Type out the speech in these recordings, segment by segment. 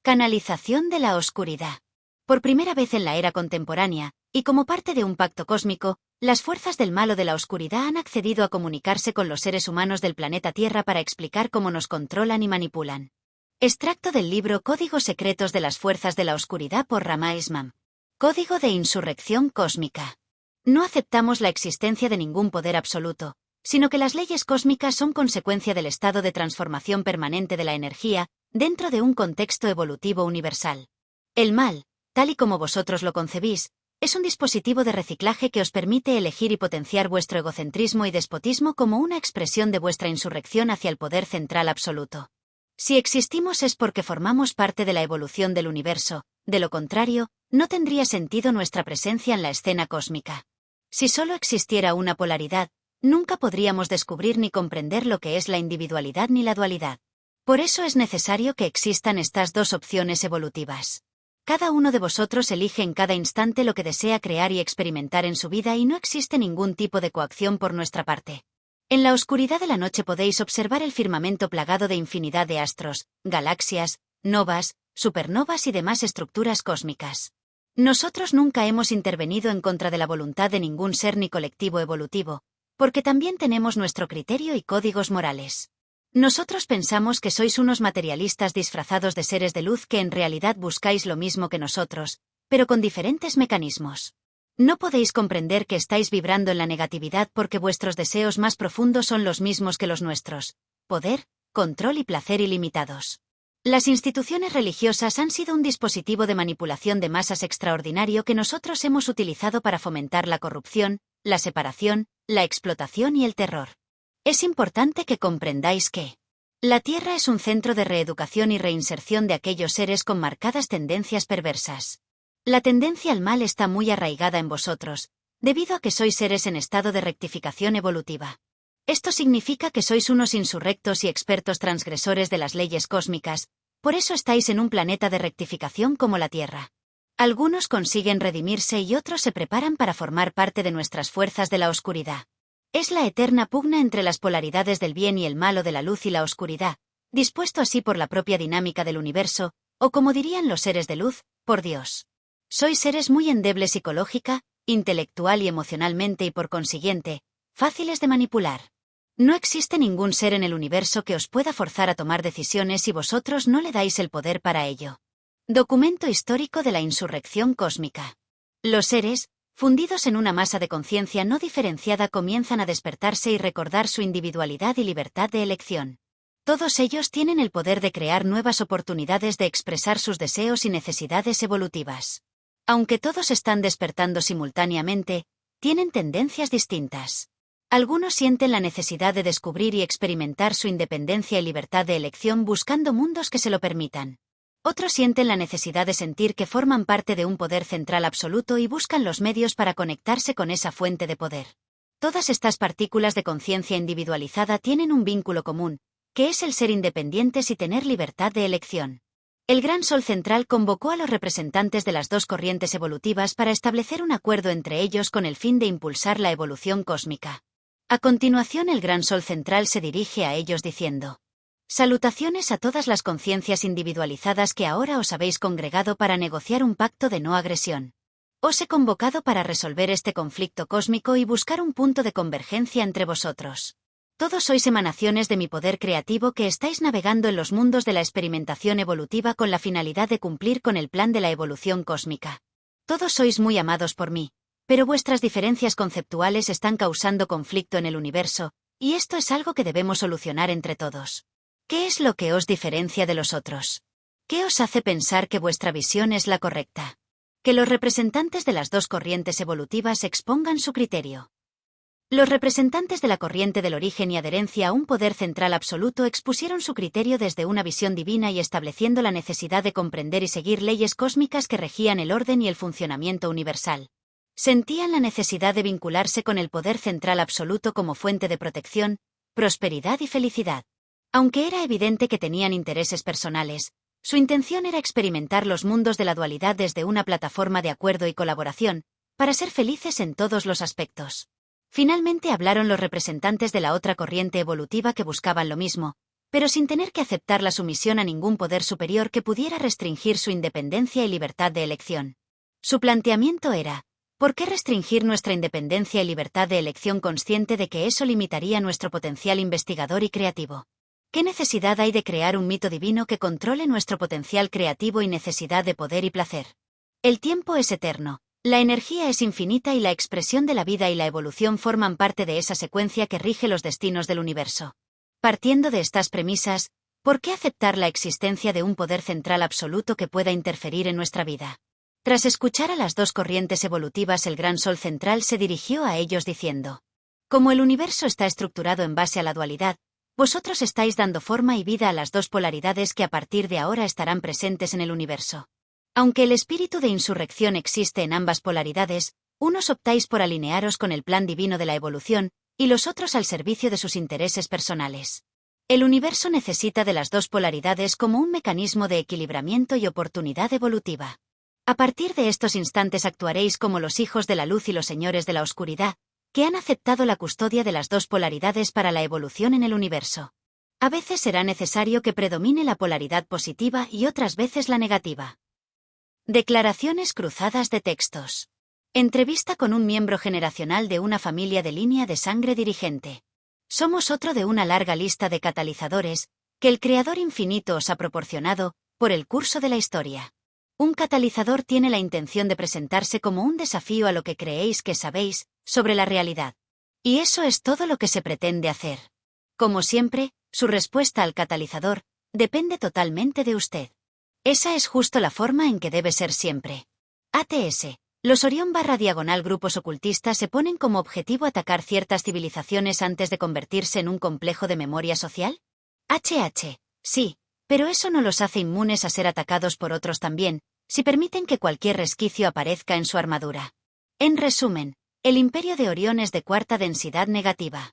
Canalización de la oscuridad. Por primera vez en la era contemporánea, y como parte de un pacto cósmico, las fuerzas del mal o de la oscuridad han accedido a comunicarse con los seres humanos del planeta Tierra para explicar cómo nos controlan y manipulan. Extracto del libro Códigos secretos de las fuerzas de la oscuridad por Rama Ismam. Código de insurrección cósmica. No aceptamos la existencia de ningún poder absoluto, sino que las leyes cósmicas son consecuencia del estado de transformación permanente de la energía, dentro de un contexto evolutivo universal. El mal, tal y como vosotros lo concebís, es un dispositivo de reciclaje que os permite elegir y potenciar vuestro egocentrismo y despotismo como una expresión de vuestra insurrección hacia el poder central absoluto. Si existimos es porque formamos parte de la evolución del universo, de lo contrario, no tendría sentido nuestra presencia en la escena cósmica. Si solo existiera una polaridad, nunca podríamos descubrir ni comprender lo que es la individualidad ni la dualidad. Por eso es necesario que existan estas dos opciones evolutivas. Cada uno de vosotros elige en cada instante lo que desea crear y experimentar en su vida y no existe ningún tipo de coacción por nuestra parte. En la oscuridad de la noche podéis observar el firmamento plagado de infinidad de astros, galaxias, novas, supernovas y demás estructuras cósmicas. Nosotros nunca hemos intervenido en contra de la voluntad de ningún ser ni colectivo evolutivo, porque también tenemos nuestro criterio y códigos morales. Nosotros pensamos que sois unos materialistas disfrazados de seres de luz que en realidad buscáis lo mismo que nosotros, pero con diferentes mecanismos. No podéis comprender que estáis vibrando en la negatividad porque vuestros deseos más profundos son los mismos que los nuestros: poder, control y placer ilimitados. Las instituciones religiosas han sido un dispositivo de manipulación de masas extraordinario que nosotros hemos utilizado para fomentar la corrupción, la separación, la explotación y el terror. Es importante que comprendáis que la Tierra es un centro de reeducación y reinserción de aquellos seres con marcadas tendencias perversas. La tendencia al mal está muy arraigada en vosotros, debido a que sois seres en estado de rectificación evolutiva. Esto significa que sois unos insurrectos y expertos transgresores de las leyes cósmicas, por eso estáis en un planeta de rectificación como la Tierra. Algunos consiguen redimirse y otros se preparan para formar parte de nuestras fuerzas de la oscuridad. Es la eterna pugna entre las polaridades del bien y el mal o de la luz y la oscuridad, dispuesto así por la propia dinámica del universo, o como dirían los seres de luz, por Dios. Sois seres muy endebles psicológica, intelectual y emocionalmente y por consiguiente, fáciles de manipular. No existe ningún ser en el universo que os pueda forzar a tomar decisiones si vosotros no le dais el poder para ello. Documento histórico de la insurrección cósmica. Los seres, fundidos en una masa de conciencia no diferenciada, comienzan a despertarse y recordar su individualidad y libertad de elección. Todos ellos tienen el poder de crear nuevas oportunidades de expresar sus deseos y necesidades evolutivas. Aunque todos están despertando simultáneamente, tienen tendencias distintas. Algunos sienten la necesidad de descubrir y experimentar su independencia y libertad de elección buscando mundos que se lo permitan. Otros sienten la necesidad de sentir que forman parte de un poder central absoluto y buscan los medios para conectarse con esa fuente de poder. Todas estas partículas de conciencia individualizada tienen un vínculo común, que es el ser independientes y tener libertad de elección. El Gran Sol Central convocó a los representantes de las dos corrientes evolutivas para establecer un acuerdo entre ellos con el fin de impulsar la evolución cósmica. A continuación, el Gran Sol Central se dirige a ellos diciendo: salutaciones a todas las conciencias individualizadas que ahora os habéis congregado para negociar un pacto de no agresión. Os he convocado para resolver este conflicto cósmico y buscar un punto de convergencia entre vosotros. Todos sois emanaciones de mi poder creativo que estáis navegando en los mundos de la experimentación evolutiva con la finalidad de cumplir con el plan de la evolución cósmica. Todos sois muy amados por mí, pero vuestras diferencias conceptuales están causando conflicto en el universo, y esto es algo que debemos solucionar entre todos. ¿Qué es lo que os diferencia de los otros? ¿Qué os hace pensar que vuestra visión es la correcta? Que los representantes de las dos corrientes evolutivas expongan su criterio. Los representantes de la corriente del origen y adherencia a un poder central absoluto expusieron su criterio desde una visión divina y estableciendo la necesidad de comprender y seguir leyes cósmicas que regían el orden y el funcionamiento universal. Sentían la necesidad de vincularse con el poder central absoluto como fuente de protección, prosperidad y felicidad. Aunque era evidente que tenían intereses personales, su intención era experimentar los mundos de la dualidad desde una plataforma de acuerdo y colaboración, para ser felices en todos los aspectos. Finalmente hablaron los representantes de la otra corriente evolutiva que buscaban lo mismo, pero sin tener que aceptar la sumisión a ningún poder superior que pudiera restringir su independencia y libertad de elección. Su planteamiento era: ¿por qué restringir nuestra independencia y libertad de elección consciente de que eso limitaría nuestro potencial investigador y creativo? ¿Qué necesidad hay de crear un mito divino que controle nuestro potencial creativo y necesidad de poder y placer? El tiempo es eterno, la energía es infinita y la expresión de la vida y la evolución forman parte de esa secuencia que rige los destinos del universo. Partiendo de estas premisas, ¿por qué aceptar la existencia de un poder central absoluto que pueda interferir en nuestra vida? Tras escuchar a las dos corrientes evolutivas, el gran Sol central se dirigió a ellos diciendo: como el universo está estructurado en base a la dualidad, vosotros estáis dando forma y vida a las dos polaridades que a partir de ahora estarán presentes en el universo. Aunque el espíritu de insurrección existe en ambas polaridades, unos optáis por alinearos con el plan divino de la evolución, y los otros al servicio de sus intereses personales. El universo necesita de las dos polaridades como un mecanismo de equilibramiento y oportunidad evolutiva. A partir de estos instantes actuaréis como los hijos de la luz y los señores de la oscuridad, que han aceptado la custodia de las dos polaridades para la evolución en el universo. A veces será necesario que predomine la polaridad positiva y otras veces la negativa. Declaraciones cruzadas de textos. Entrevista con un miembro generacional de una familia de línea de sangre dirigente. Somos otro de una larga lista de catalizadores que el Creador infinito os ha proporcionado por el curso de la historia. Un catalizador tiene la intención de presentarse como un desafío a lo que creéis que sabéis sobre la realidad. Y eso es todo lo que se pretende hacer. Como siempre, su respuesta al catalizador depende totalmente de usted. Esa es justo la forma en que debe ser siempre. ATS. Los Orión/diagonal grupos ocultistas se ponen como objetivo atacar ciertas civilizaciones antes de convertirse en un complejo de memoria social. HH. Sí, pero eso no los hace inmunes a ser atacados por otros también, si permiten que cualquier resquicio aparezca en su armadura. En resumen, el imperio de Orión es de cuarta densidad negativa.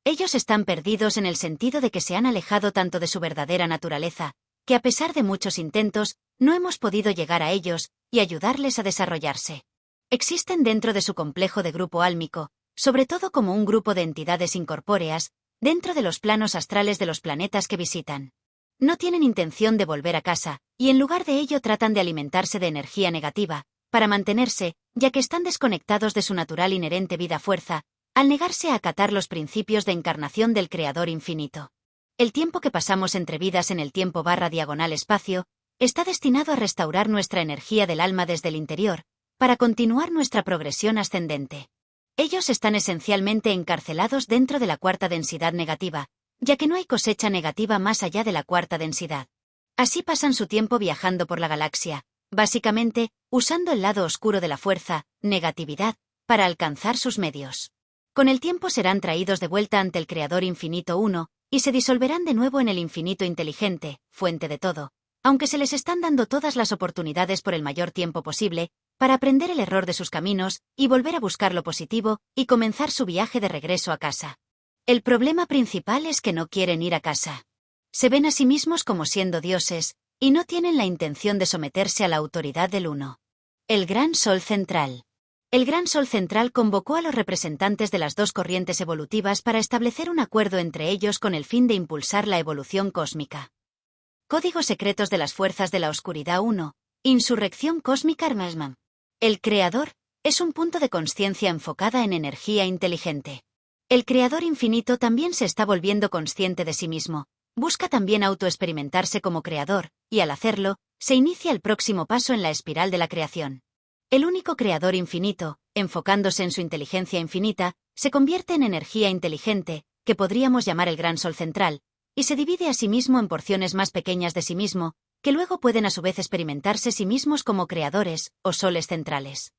Ellos están perdidos en el sentido de que se han alejado tanto de su verdadera naturaleza, que a pesar de muchos intentos, no hemos podido llegar a ellos y ayudarles a desarrollarse. Existen dentro de su complejo de grupo álmico, sobre todo como un grupo de entidades incorpóreas, dentro de los planos astrales de los planetas que visitan. No tienen intención de volver a casa, y en lugar de ello tratan de alimentarse de energía negativa, para mantenerse, ya que están desconectados de su natural inherente vida-fuerza, al negarse a acatar los principios de encarnación del Creador infinito. El tiempo que pasamos entre vidas en el tiempo/espacio, está destinado a restaurar nuestra energía del alma desde el interior, para continuar nuestra progresión ascendente. Ellos están esencialmente encarcelados dentro de la cuarta densidad negativa, ya que no hay cosecha negativa más allá de la cuarta densidad. Así pasan su tiempo viajando por la galaxia, básicamente, usando el lado oscuro de la fuerza, negatividad, para alcanzar sus medios. Con el tiempo serán traídos de vuelta ante el Creador Infinito Uno, y se disolverán de nuevo en el infinito inteligente, fuente de todo, aunque se les están dando todas las oportunidades por el mayor tiempo posible, para aprender el error de sus caminos, y volver a buscar lo positivo, y comenzar su viaje de regreso a casa. El problema principal es que no quieren ir a casa. Se ven a sí mismos como siendo dioses, y no tienen la intención de someterse a la autoridad del Uno. El Gran Sol Central. El Gran Sol Central convocó a los representantes de las dos corrientes evolutivas para establecer un acuerdo entre ellos con el fin de impulsar la evolución cósmica. Códigos secretos de las fuerzas de la oscuridad 1. Insurrección cósmica Armasman. El Creador es un punto de consciencia enfocada en energía inteligente. El Creador infinito también se está volviendo consciente de sí mismo, busca también autoexperimentarse como creador, y al hacerlo, se inicia el próximo paso en la espiral de la creación. El único Creador infinito, enfocándose en su inteligencia infinita, se convierte en energía inteligente, que podríamos llamar el Gran Sol Central, y se divide a sí mismo en porciones más pequeñas de sí mismo, que luego pueden a su vez experimentarse sí mismos como creadores, o soles centrales.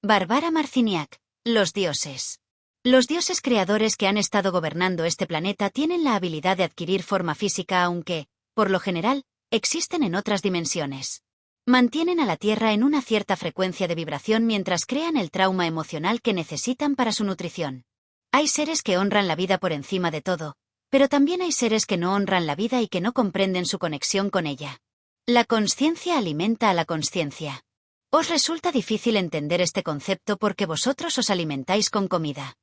Bárbara Marciniak. Los dioses. Los dioses creadores que han estado gobernando este planeta tienen la habilidad de adquirir forma física aunque, por lo general, existen en otras dimensiones. Mantienen a la Tierra en una cierta frecuencia de vibración mientras crean el trauma emocional que necesitan para su nutrición. Hay seres que honran la vida por encima de todo, pero también hay seres que no honran la vida y que no comprenden su conexión con ella. La consciencia alimenta a la consciencia. Os resulta difícil entender este concepto porque vosotros os alimentáis con comida.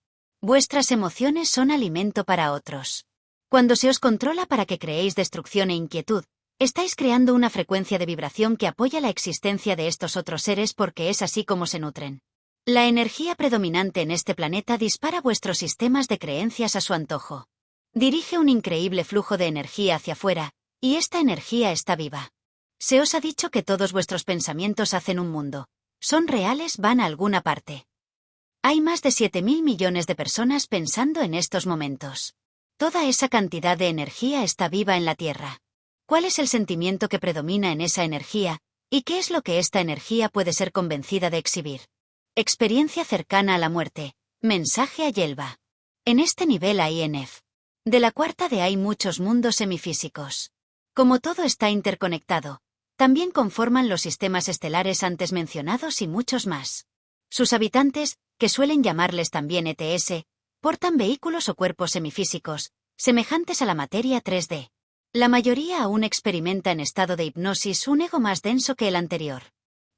Vuestras emociones son alimento para otros. Cuando se os controla para que creéis destrucción e inquietud, estáis creando una frecuencia de vibración que apoya la existencia de estos otros seres porque es así como se nutren. La energía predominante en este planeta dispara vuestros sistemas de creencias a su antojo. Dirige un increíble flujo de energía hacia afuera, y esta energía está viva. Se os ha dicho que todos vuestros pensamientos hacen un mundo. ¿Son reales? ¿Van a alguna parte? Hay más de 7.000 millones de personas pensando en estos momentos. Toda esa cantidad de energía está viva en la Tierra. ¿Cuál es el sentimiento que predomina en esa energía, y qué es lo que esta energía puede ser convencida de exhibir? Experiencia cercana a la muerte. Mensaje a Yelva. En este nivel hay INF. De la cuarta de hay muchos mundos semifísicos. Como todo está interconectado, también conforman los sistemas estelares antes mencionados y muchos más. Sus habitantes, que suelen llamarles también ETS, portan vehículos o cuerpos semifísicos, semejantes a la materia 3D. La mayoría aún experimenta en estado de hipnosis un ego más denso que el anterior.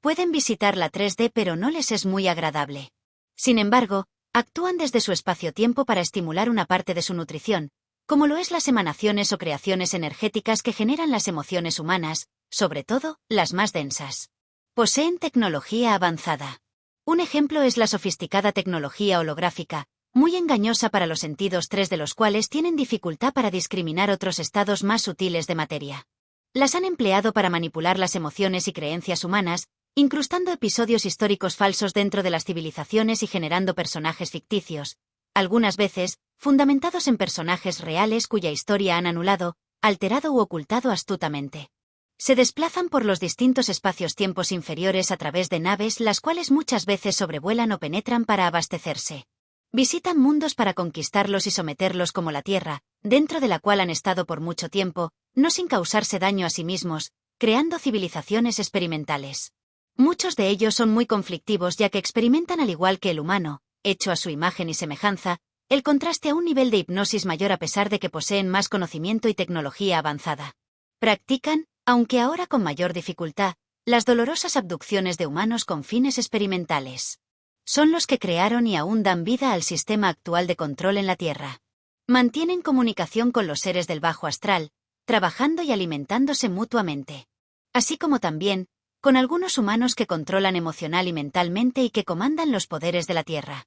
Pueden visitar la 3D pero no les es muy agradable. Sin embargo, actúan desde su espacio-tiempo para estimular una parte de su nutrición, como lo es las emanaciones o creaciones energéticas que generan las emociones humanas, sobre todo, las más densas. Poseen tecnología avanzada. Un ejemplo es la sofisticada tecnología holográfica, muy engañosa para los sentidos 3 de los cuales tienen dificultad para discriminar otros estados más sutiles de materia. Las han empleado para manipular las emociones y creencias humanas, incrustando episodios históricos falsos dentro de las civilizaciones y generando personajes ficticios, algunas veces, fundamentados en personajes reales cuya historia han anulado, alterado u ocultado astutamente. Se desplazan por los distintos espacios-tiempos inferiores a través de naves las cuales muchas veces sobrevuelan o penetran para abastecerse. Visitan mundos para conquistarlos y someterlos como la Tierra, dentro de la cual han estado por mucho tiempo, no sin causarse daño a sí mismos, creando civilizaciones experimentales. Muchos de ellos son muy conflictivos ya que experimentan al igual que el humano, hecho a su imagen y semejanza, el contraste a un nivel de hipnosis mayor a pesar de que poseen más conocimiento y tecnología avanzada. Practican, aunque ahora con mayor dificultad, las dolorosas abducciones de humanos con fines experimentales. Son los que crearon y aún dan vida al sistema actual de control en la Tierra. Mantienen comunicación con los seres del bajo astral, trabajando y alimentándose mutuamente. Así como también, con algunos humanos que controlan emocional y mentalmente y que comandan los poderes de la Tierra.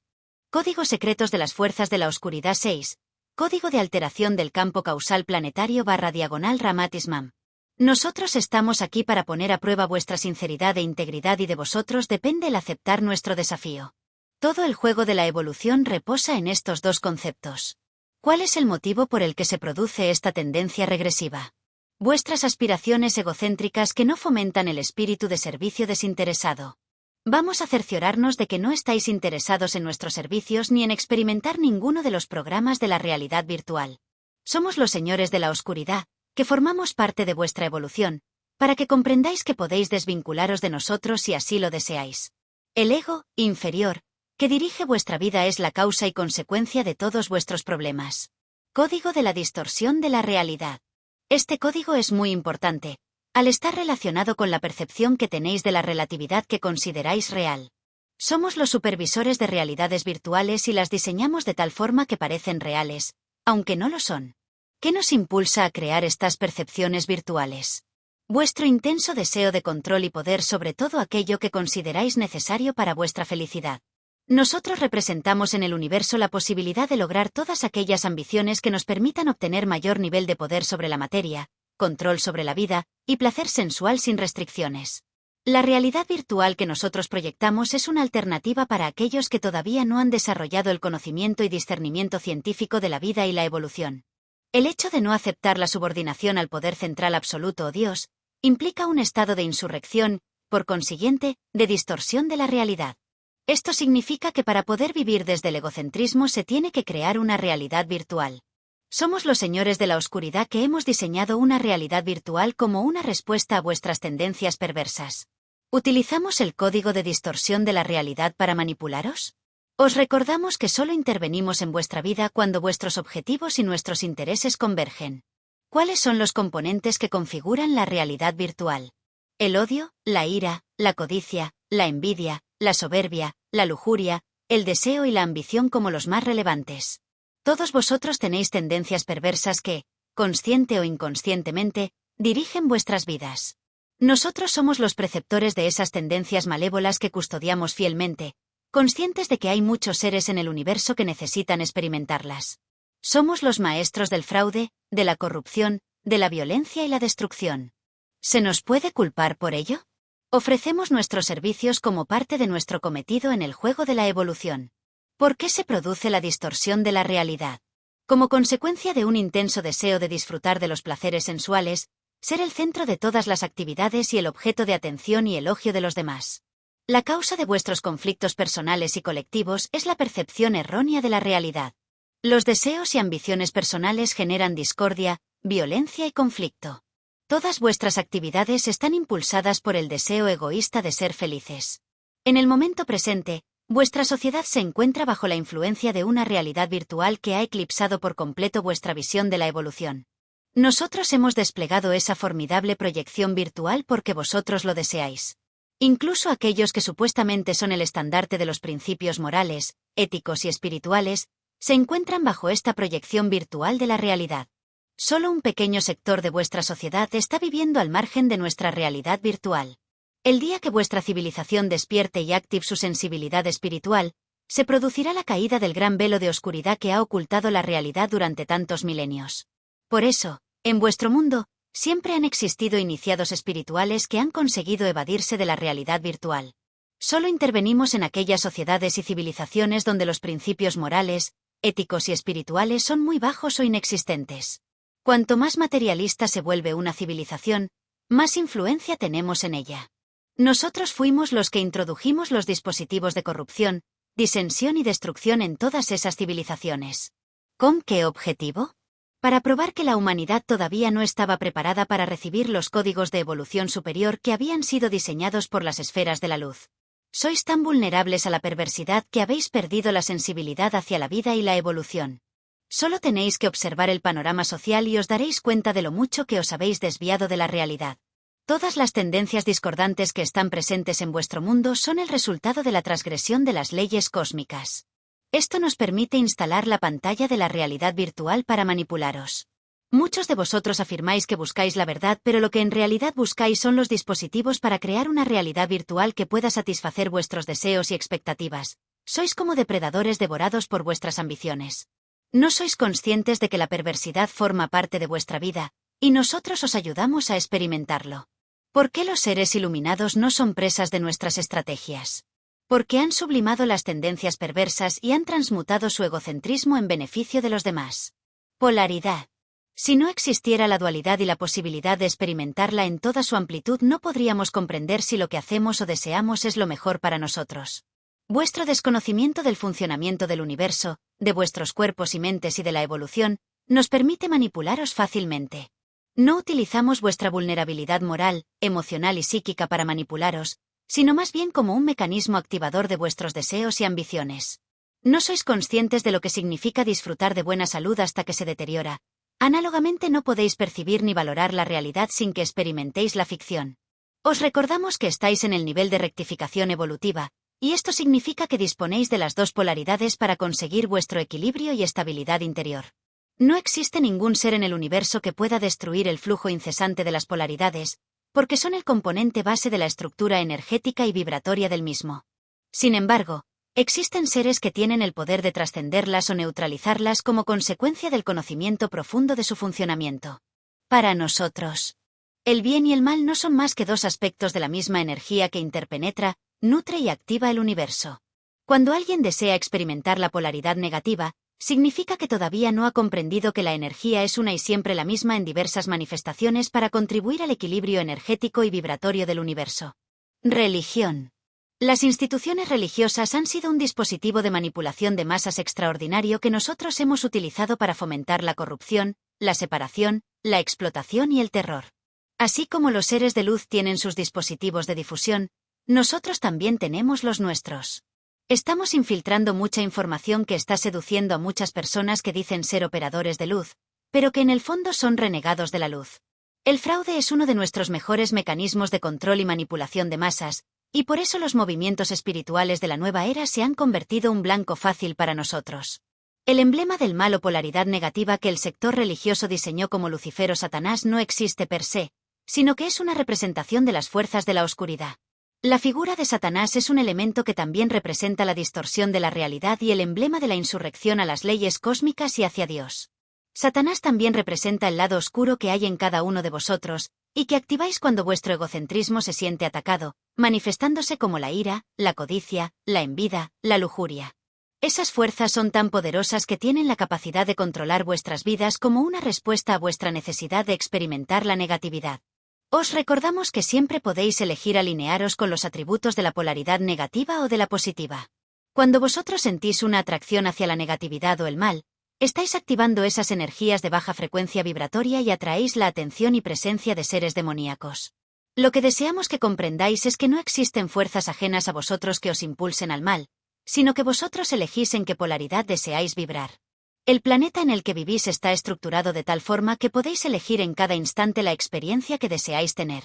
Códigos secretos de las fuerzas de la oscuridad 6. Código de alteración del campo causal planetario /diagonal Ramatismam. Nosotros estamos aquí para poner a prueba vuestra sinceridad e integridad y de vosotros depende el aceptar nuestro desafío. Todo el juego de la evolución reposa en estos dos conceptos. ¿Cuál es el motivo por el que se produce esta tendencia regresiva? Vuestras aspiraciones egocéntricas que no fomentan el espíritu de servicio desinteresado. Vamos a cerciorarnos de que no estáis interesados en nuestros servicios ni en experimentar ninguno de los programas de la realidad virtual. Somos los señores de la oscuridad, que formamos parte de vuestra evolución, para que comprendáis que podéis desvincularos de nosotros si así lo deseáis. El ego, inferior, que dirige vuestra vida es la causa y consecuencia de todos vuestros problemas. Código de la distorsión de la realidad. Este código es muy importante, al estar relacionado con la percepción que tenéis de la relatividad que consideráis real. Somos los supervisores de realidades virtuales y las diseñamos de tal forma que parecen reales, aunque no lo son. ¿Qué nos impulsa a crear estas percepciones virtuales? Vuestro intenso deseo de control y poder sobre todo aquello que consideráis necesario para vuestra felicidad. Nosotros representamos en el universo la posibilidad de lograr todas aquellas ambiciones que nos permitan obtener mayor nivel de poder sobre la materia, control sobre la vida, y placer sensual sin restricciones. La realidad virtual que nosotros proyectamos es una alternativa para aquellos que todavía no han desarrollado el conocimiento y discernimiento científico de la vida y la evolución. El hecho de no aceptar la subordinación al poder central absoluto o Dios, implica un estado de insurrección, por consiguiente, de distorsión de la realidad. Esto significa que para poder vivir desde el egocentrismo se tiene que crear una realidad virtual. Somos los señores de la oscuridad que hemos diseñado una realidad virtual como una respuesta a vuestras tendencias perversas. ¿Utilizamos el código de distorsión de la realidad para manipularos? Os recordamos que solo intervenimos en vuestra vida cuando vuestros objetivos y nuestros intereses convergen. ¿Cuáles son los componentes que configuran la realidad virtual? El odio, la ira, la codicia, la envidia, la soberbia, la lujuria, el deseo y la ambición como los más relevantes. Todos vosotros tenéis tendencias perversas que, consciente o inconscientemente, dirigen vuestras vidas. Nosotros somos los preceptores de esas tendencias malévolas que custodiamos fielmente, conscientes de que hay muchos seres en el universo que necesitan experimentarlas. Somos los maestros del fraude, de la corrupción, de la violencia y la destrucción. ¿Se nos puede culpar por ello? Ofrecemos nuestros servicios como parte de nuestro cometido en el juego de la evolución. ¿Por qué se produce la distorsión de la realidad? Como consecuencia de un intenso deseo de disfrutar de los placeres sensuales, ser el centro de todas las actividades y el objeto de atención y elogio de los demás. La causa de vuestros conflictos personales y colectivos es la percepción errónea de la realidad. Los deseos y ambiciones personales generan discordia, violencia y conflicto. Todas vuestras actividades están impulsadas por el deseo egoísta de ser felices. En el momento presente, vuestra sociedad se encuentra bajo la influencia de una realidad virtual que ha eclipsado por completo vuestra visión de la evolución. Nosotros hemos desplegado esa formidable proyección virtual porque vosotros lo deseáis. Incluso aquellos que supuestamente son el estandarte de los principios morales, éticos y espirituales, se encuentran bajo esta proyección virtual de la realidad. Solo un pequeño sector de vuestra sociedad está viviendo al margen de nuestra realidad virtual. El día que vuestra civilización despierte y active su sensibilidad espiritual, se producirá la caída del gran velo de oscuridad que ha ocultado la realidad durante tantos milenios. Por eso, en vuestro mundo, siempre han existido iniciados espirituales que han conseguido evadirse de la realidad virtual. Solo intervenimos en aquellas sociedades y civilizaciones donde los principios morales, éticos y espirituales son muy bajos o inexistentes. Cuanto más materialista se vuelve una civilización, más influencia tenemos en ella. Nosotros fuimos los que introdujimos los dispositivos de corrupción, disensión y destrucción en todas esas civilizaciones. ¿Con qué objetivo? Para probar que la humanidad todavía no estaba preparada para recibir los códigos de evolución superior que habían sido diseñados por las esferas de la luz. Sois tan vulnerables a la perversidad que habéis perdido la sensibilidad hacia la vida y la evolución. Solo tenéis que observar el panorama social y os daréis cuenta de lo mucho que os habéis desviado de la realidad. Todas las tendencias discordantes que están presentes en vuestro mundo son el resultado de la transgresión de las leyes cósmicas. Esto nos permite instalar la pantalla de la realidad virtual para manipularos. Muchos de vosotros afirmáis que buscáis la verdad, pero lo que en realidad buscáis son los dispositivos para crear una realidad virtual que pueda satisfacer vuestros deseos y expectativas. Sois como depredadores devorados por vuestras ambiciones. No sois conscientes de que la perversidad forma parte de vuestra vida, y nosotros os ayudamos a experimentarlo. ¿Por qué los seres iluminados no son presas de nuestras estrategias? Porque han sublimado las tendencias perversas y han transmutado su egocentrismo en beneficio de los demás. Polaridad. Si no existiera la dualidad y la posibilidad de experimentarla en toda su amplitud, no podríamos comprender si lo que hacemos o deseamos es lo mejor para nosotros. Vuestro desconocimiento del funcionamiento del universo, de vuestros cuerpos y mentes y de la evolución, nos permite manipularos fácilmente. No utilizamos vuestra vulnerabilidad moral, emocional y psíquica para manipularos, sino más bien como un mecanismo activador de vuestros deseos y ambiciones. No sois conscientes de lo que significa disfrutar de buena salud hasta que se deteriora. Análogamente no podéis percibir ni valorar la realidad sin que experimentéis la ficción. Os recordamos que estáis en el nivel de rectificación evolutiva, y esto significa que disponéis de las dos polaridades para conseguir vuestro equilibrio y estabilidad interior. No existe ningún ser en el universo que pueda destruir el flujo incesante de las polaridades, porque son el componente base de la estructura energética y vibratoria del mismo. Sin embargo, existen seres que tienen el poder de trascenderlas o neutralizarlas como consecuencia del conocimiento profundo de su funcionamiento. Para nosotros, el bien y el mal no son más que dos aspectos de la misma energía que interpenetra, nutre y activa el universo. Cuando alguien desea experimentar la polaridad negativa, significa que todavía no ha comprendido que la energía es una y siempre la misma en diversas manifestaciones para contribuir al equilibrio energético y vibratorio del universo. Religión. Las instituciones religiosas han sido un dispositivo de manipulación de masas extraordinario que nosotros hemos utilizado para fomentar la corrupción, la separación, la explotación y el terror. Así como los seres de luz tienen sus dispositivos de difusión, nosotros también tenemos los nuestros. Estamos infiltrando mucha información que está seduciendo a muchas personas que dicen ser operadores de luz, pero que en el fondo son renegados de la luz. El fraude es uno de nuestros mejores mecanismos de control y manipulación de masas, y por eso los movimientos espirituales de la nueva era se han convertido en un blanco fácil para nosotros. El emblema del mal o polaridad negativa que el sector religioso diseñó como Lucifer o Satanás no existe per se, sino que es una representación de las fuerzas de la oscuridad. La figura de Satanás es un elemento que también representa la distorsión de la realidad y el emblema de la insurrección a las leyes cósmicas y hacia Dios. Satanás también representa el lado oscuro que hay en cada uno de vosotros, y que activáis cuando vuestro egocentrismo se siente atacado, manifestándose como la ira, la codicia, la envidia, la lujuria. Esas fuerzas son tan poderosas que tienen la capacidad de controlar vuestras vidas como una respuesta a vuestra necesidad de experimentar la negatividad. Os recordamos que siempre podéis elegir alinearos con los atributos de la polaridad negativa o de la positiva. Cuando vosotros sentís una atracción hacia la negatividad o el mal, estáis activando esas energías de baja frecuencia vibratoria y atraéis la atención y presencia de seres demoníacos. Lo que deseamos que comprendáis es que no existen fuerzas ajenas a vosotros que os impulsen al mal, sino que vosotros elegís en qué polaridad deseáis vibrar. El planeta en el que vivís está estructurado de tal forma que podéis elegir en cada instante la experiencia que deseáis tener.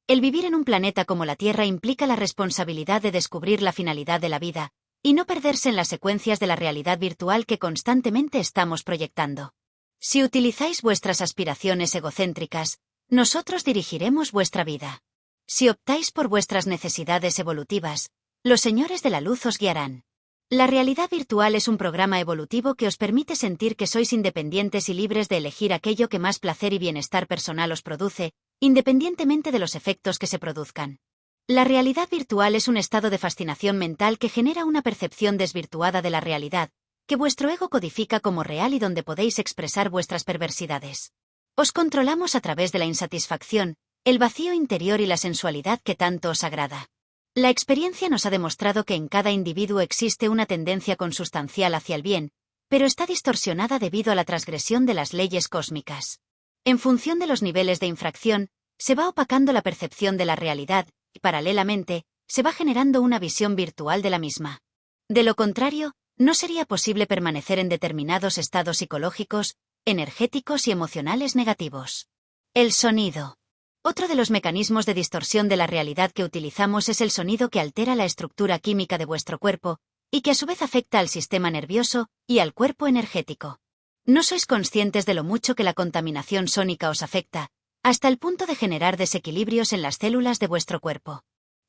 El vivir en un planeta como la Tierra implica la responsabilidad de descubrir la finalidad de la vida, y no perderse en las secuencias de la realidad virtual que constantemente estamos proyectando. Si utilizáis vuestras aspiraciones egocéntricas, nosotros dirigiremos vuestra vida. Si optáis por vuestras necesidades evolutivas, los señores de la luz os guiarán. La realidad virtual es un programa evolutivo que os permite sentir que sois independientes y libres de elegir aquello que más placer y bienestar personal os produce, independientemente de los efectos que se produzcan. La realidad virtual es un estado de fascinación mental que genera una percepción desvirtuada de la realidad, que vuestro ego codifica como real y donde podéis expresar vuestras perversidades. Os controlamos a través de la insatisfacción, el vacío interior y la sensualidad que tanto os agrada. La experiencia nos ha demostrado que en cada individuo existe una tendencia consustancial hacia el bien, pero está distorsionada debido a la transgresión de las leyes cósmicas. En función de los niveles de infracción, se va opacando la percepción de la realidad, y paralelamente, se va generando una visión virtual de la misma. De lo contrario, no sería posible permanecer en determinados estados psicológicos, energéticos y emocionales negativos. El sonido. Otro de los mecanismos de distorsión de la realidad que utilizamos es el sonido que altera la estructura química de vuestro cuerpo, y que a su vez afecta al sistema nervioso y al cuerpo energético. No sois conscientes de lo mucho que la contaminación sónica os afecta, hasta el punto de generar desequilibrios en las células de vuestro cuerpo.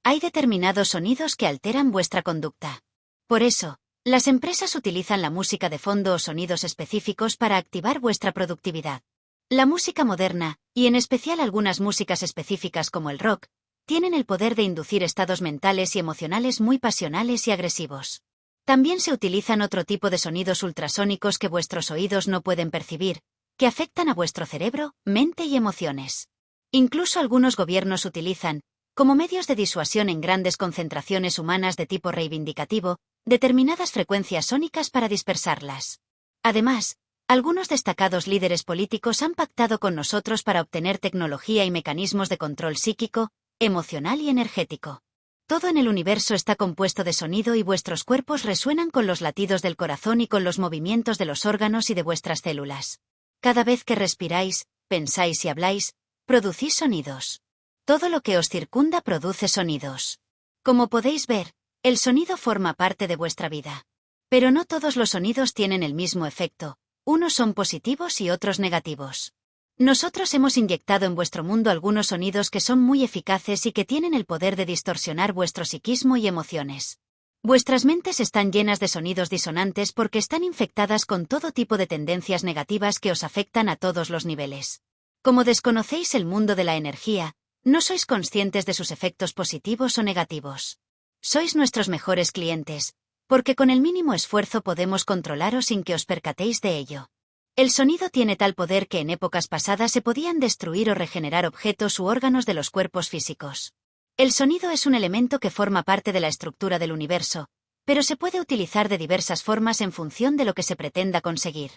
Hay determinados sonidos que alteran vuestra conducta. Por eso, las empresas utilizan la música de fondo o sonidos específicos para activar vuestra productividad. La música moderna, y en especial algunas músicas específicas como el rock, tienen el poder de inducir estados mentales y emocionales muy pasionales y agresivos. También se utilizan otro tipo de sonidos ultrasónicos que vuestros oídos no pueden percibir, que afectan a vuestro cerebro, mente y emociones. Incluso algunos gobiernos utilizan, como medios de disuasión en grandes concentraciones humanas de tipo reivindicativo, determinadas frecuencias sónicas para dispersarlas. Además, algunos destacados líderes políticos han pactado con nosotros para obtener tecnología y mecanismos de control psíquico, emocional y energético. Todo en el universo está compuesto de sonido y vuestros cuerpos resuenan con los latidos del corazón y con los movimientos de los órganos y de vuestras células. Cada vez que respiráis, pensáis y habláis, producís sonidos. Todo lo que os circunda produce sonidos. Como podéis ver, el sonido forma parte de vuestra vida. Pero no todos los sonidos tienen el mismo efecto. Unos son positivos y otros negativos. Nosotros hemos inyectado en vuestro mundo algunos sonidos que son muy eficaces y que tienen el poder de distorsionar vuestro psiquismo y emociones. Vuestras mentes están llenas de sonidos disonantes porque están infectadas con todo tipo de tendencias negativas que os afectan a todos los niveles. Como desconocéis el mundo de la energía, no sois conscientes de sus efectos positivos o negativos. Sois nuestros mejores clientes, porque con el mínimo esfuerzo podemos controlaros sin que os percatéis de ello. El sonido tiene tal poder que en épocas pasadas se podían destruir o regenerar objetos u órganos de los cuerpos físicos. El sonido es un elemento que forma parte de la estructura del universo, pero se puede utilizar de diversas formas en función de lo que se pretenda conseguir.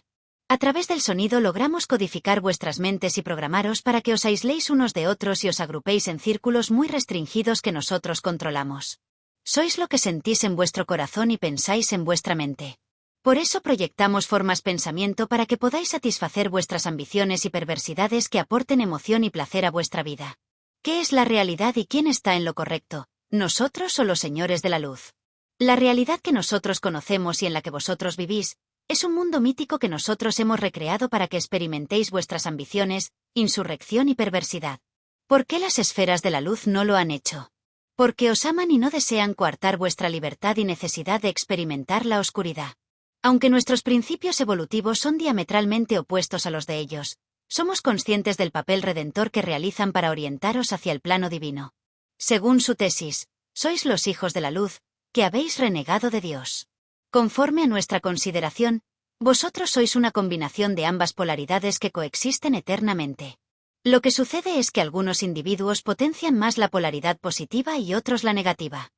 A través del sonido logramos codificar vuestras mentes y programaros para que os aisléis unos de otros y os agrupéis en círculos muy restringidos que nosotros controlamos. Sois lo que sentís en vuestro corazón y pensáis en vuestra mente. Por eso proyectamos formas pensamiento para que podáis satisfacer vuestras ambiciones y perversidades que aporten emoción y placer a vuestra vida. ¿Qué es la realidad y quién está en lo correcto, nosotros o los señores de la luz? La realidad que nosotros conocemos y en la que vosotros vivís Es un mundo mítico que nosotros hemos recreado para que experimentéis vuestras ambiciones, insurrección y perversidad. ¿Por qué las esferas de la luz no lo han hecho? Porque os aman y no desean coartar vuestra libertad y necesidad de experimentar la oscuridad. Aunque nuestros principios evolutivos son diametralmente opuestos a los de ellos, somos conscientes del papel redentor que realizan para orientaros hacia el plano divino. Según su tesis, sois los hijos de la luz, que habéis renegado de Dios. Conforme a nuestra consideración, vosotros sois una combinación de ambas polaridades que coexisten eternamente. Lo que sucede es que algunos individuos potencian más la polaridad positiva y otros la negativa.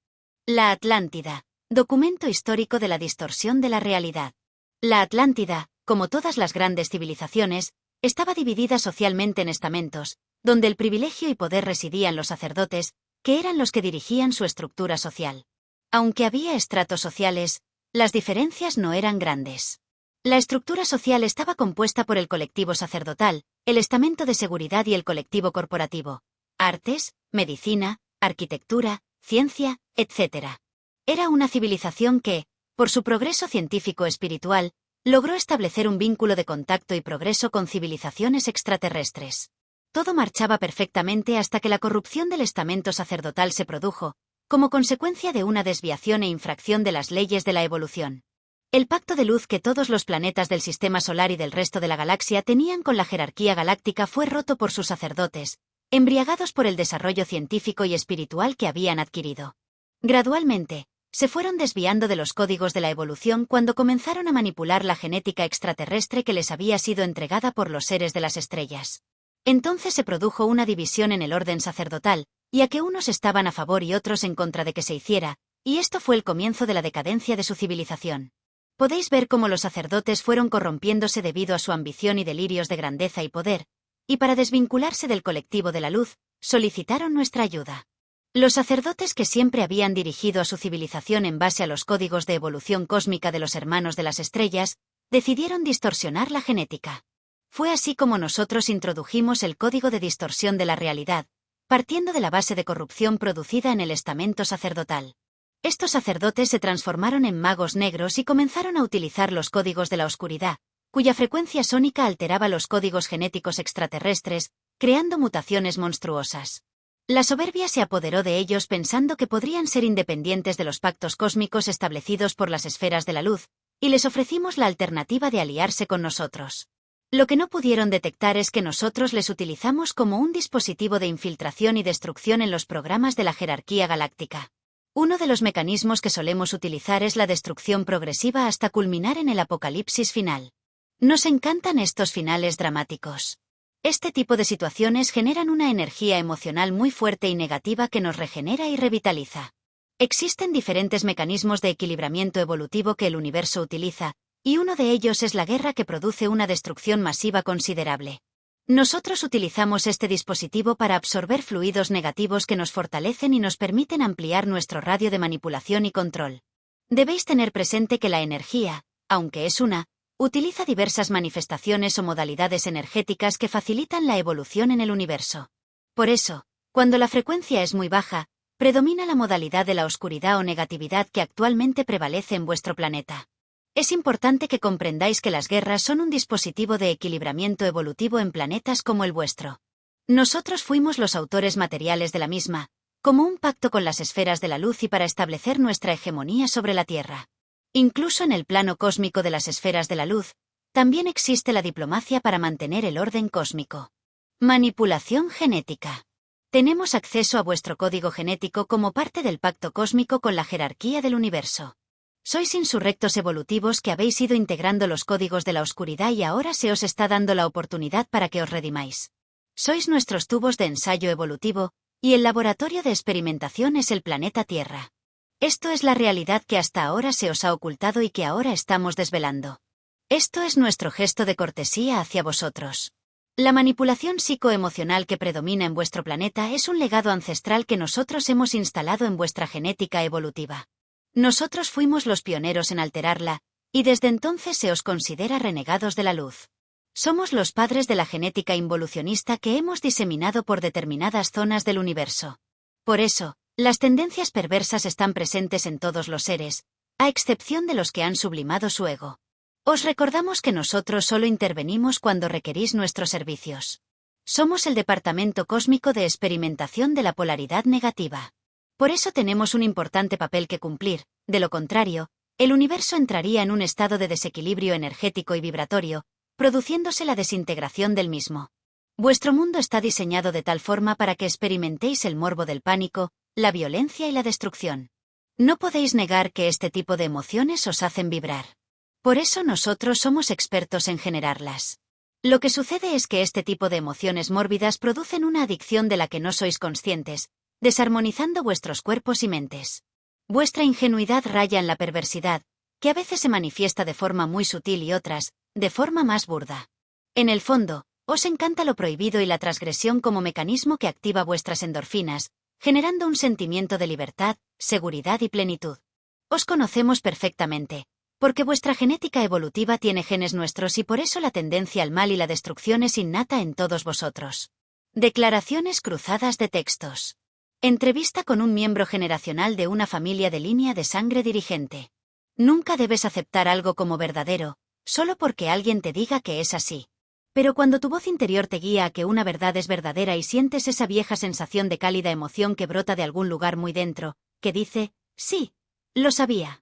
La Atlántida, documento histórico de la distorsión de la realidad. La Atlántida, como todas las grandes civilizaciones, estaba dividida socialmente en estamentos, donde el privilegio y poder residían los sacerdotes, que eran los que dirigían su estructura social. Aunque había estratos sociales, las diferencias no eran grandes. La estructura social estaba compuesta por el colectivo sacerdotal, el estamento de seguridad y el colectivo corporativo. Artes, medicina, arquitectura, ciencia, etc. Era una civilización que, por su progreso científico-espiritual, logró establecer un vínculo de contacto y progreso con civilizaciones extraterrestres. Todo marchaba perfectamente hasta que la corrupción del estamento sacerdotal se produjo, como consecuencia de una desviación e infracción de las leyes de la evolución. El pacto de luz que todos los planetas del sistema solar y del resto de la galaxia tenían con la jerarquía galáctica fue roto por sus sacerdotes, embriagados por el desarrollo científico y espiritual que habían adquirido. Gradualmente, se fueron desviando de los códigos de la evolución cuando comenzaron a manipular la genética extraterrestre que les había sido entregada por los seres de las estrellas. Entonces se produjo una división en el orden sacerdotal, ya que unos estaban a favor y otros en contra de que se hiciera, y esto fue el comienzo de la decadencia de su civilización. Podéis ver cómo los sacerdotes fueron corrompiéndose debido a su ambición y delirios de grandeza y poder, y para desvincularse del colectivo de la luz, solicitaron nuestra ayuda. Los sacerdotes que siempre habían dirigido a su civilización en base a los códigos de evolución cósmica de los hermanos de las estrellas, decidieron distorsionar la genética. Fue así como nosotros introdujimos el código de distorsión de la realidad, partiendo de la base de corrupción producida en el estamento sacerdotal. Estos sacerdotes se transformaron en magos negros y comenzaron a utilizar los códigos de la oscuridad, cuya frecuencia sónica alteraba los códigos genéticos extraterrestres, creando mutaciones monstruosas. La soberbia se apoderó de ellos pensando que podrían ser independientes de los pactos cósmicos establecidos por las esferas de la luz, y les ofrecimos la alternativa de aliarse con nosotros. Lo que no pudieron detectar es que nosotros les utilizamos como un dispositivo de infiltración y destrucción en los programas de la jerarquía galáctica. Uno de los mecanismos que solemos utilizar es la destrucción progresiva hasta culminar en el apocalipsis final. Nos encantan estos finales dramáticos. Este tipo de situaciones generan una energía emocional muy fuerte y negativa que nos regenera y revitaliza. Existen diferentes mecanismos de equilibramiento evolutivo que el universo utiliza, y uno de ellos es la guerra que produce una destrucción masiva considerable. Nosotros utilizamos este dispositivo para absorber fluidos negativos que nos fortalecen y nos permiten ampliar nuestro radio de manipulación y control. Debéis tener presente que la energía, aunque es una, utiliza diversas manifestaciones o modalidades energéticas que facilitan la evolución en el universo. Por eso, cuando la frecuencia es muy baja, predomina la modalidad de la oscuridad o negatividad que actualmente prevalece en vuestro planeta. Es importante que comprendáis que las guerras son un dispositivo de equilibramiento evolutivo en planetas como el vuestro. Nosotros fuimos los autores materiales de la misma, como un pacto con las esferas de la luz y para establecer nuestra hegemonía sobre la Tierra. Incluso en el plano cósmico de las esferas de la luz, también existe la diplomacia para mantener el orden cósmico. Manipulación genética. Tenemos acceso a vuestro código genético como parte del pacto cósmico con la jerarquía del universo. Sois insurrectos evolutivos que habéis ido integrando los códigos de la oscuridad y ahora se os está dando la oportunidad para que os redimáis. Sois nuestros tubos de ensayo evolutivo, y el laboratorio de experimentación es el planeta Tierra. Esto es la realidad que hasta ahora se os ha ocultado y que ahora estamos desvelando. Esto es nuestro gesto de cortesía hacia vosotros. La manipulación psicoemocional que predomina en vuestro planeta es un legado ancestral que nosotros hemos instalado en vuestra genética evolutiva. Nosotros fuimos los pioneros en alterarla, y desde entonces se os considera renegados de la luz. Somos los padres de la genética involucionista que hemos diseminado por determinadas zonas del universo. Por eso, las tendencias perversas están presentes en todos los seres, a excepción de los que han sublimado su ego. Os recordamos que nosotros solo intervenimos cuando requerís nuestros servicios. Somos el Departamento Cósmico de Experimentación de la Polaridad Negativa. Por eso tenemos un importante papel que cumplir, de lo contrario, el universo entraría en un estado de desequilibrio energético y vibratorio, produciéndose la desintegración del mismo. Vuestro mundo está diseñado de tal forma para que experimentéis el morbo del pánico, la violencia y la destrucción. No podéis negar que este tipo de emociones os hacen vibrar. Por eso nosotros somos expertos en generarlas. Lo que sucede es que este tipo de emociones mórbidas producen una adicción de la que no sois conscientes, desarmonizando vuestros cuerpos y mentes. Vuestra ingenuidad raya en la perversidad, que a veces se manifiesta de forma muy sutil y otras, de forma más burda. En el fondo, os encanta lo prohibido y la transgresión como mecanismo que activa vuestras endorfinas, generando un sentimiento de libertad, seguridad y plenitud. Os conocemos perfectamente, porque vuestra genética evolutiva tiene genes nuestros y por eso la tendencia al mal y la destrucción es innata en todos vosotros. Declaraciones cruzadas de textos. Entrevista con un miembro generacional de una familia de línea de sangre dirigente. Nunca debes aceptar algo como verdadero, solo porque alguien te diga que es así. Pero cuando tu voz interior te guía a que una verdad es verdadera y sientes esa vieja sensación de cálida emoción que brota de algún lugar muy dentro, que dice, sí, lo sabía.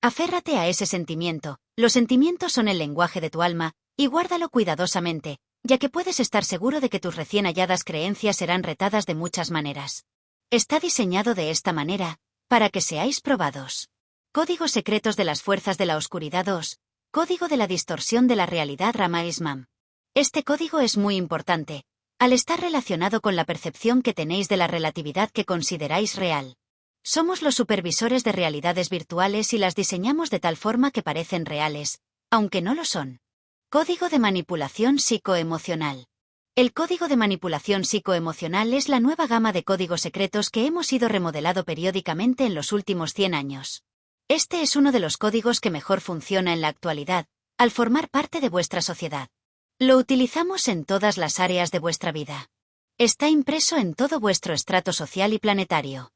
Aférrate a ese sentimiento, los sentimientos son el lenguaje de tu alma, y guárdalo cuidadosamente, ya que puedes estar seguro de que tus recién halladas creencias serán retadas de muchas maneras. Está diseñado de esta manera, para que seáis probados. Códigos secretos de las fuerzas de la oscuridad 2. Código de la distorsión de la realidad Rama Ismam. Este código es muy importante, al estar relacionado con la percepción que tenéis de la relatividad que consideráis real. Somos los supervisores de realidades virtuales y las diseñamos de tal forma que parecen reales, aunque no lo son. Código de manipulación psicoemocional. El código de manipulación psicoemocional es la nueva gama de códigos secretos que hemos ido remodelado periódicamente en los últimos 100 años. Este es uno de los códigos que mejor funciona en la actualidad, al formar parte de vuestra sociedad. Lo utilizamos en todas las áreas de vuestra vida. Está impreso en todo vuestro estrato social y planetario.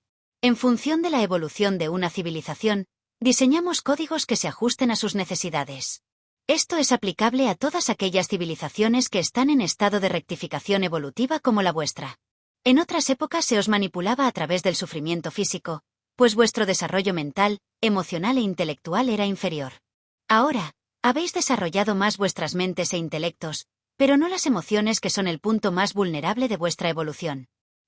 En función de la evolución de una civilización, diseñamos códigos que se ajusten a sus necesidades. Esto es aplicable a todas aquellas civilizaciones que están en estado de rectificación evolutiva como la vuestra. En otras épocas se os manipulaba a través del sufrimiento físico, pues vuestro desarrollo mental, emocional e intelectual era inferior. Ahora, habéis desarrollado más vuestras mentes e intelectos, pero no las emociones que son el punto más vulnerable de vuestra evolución.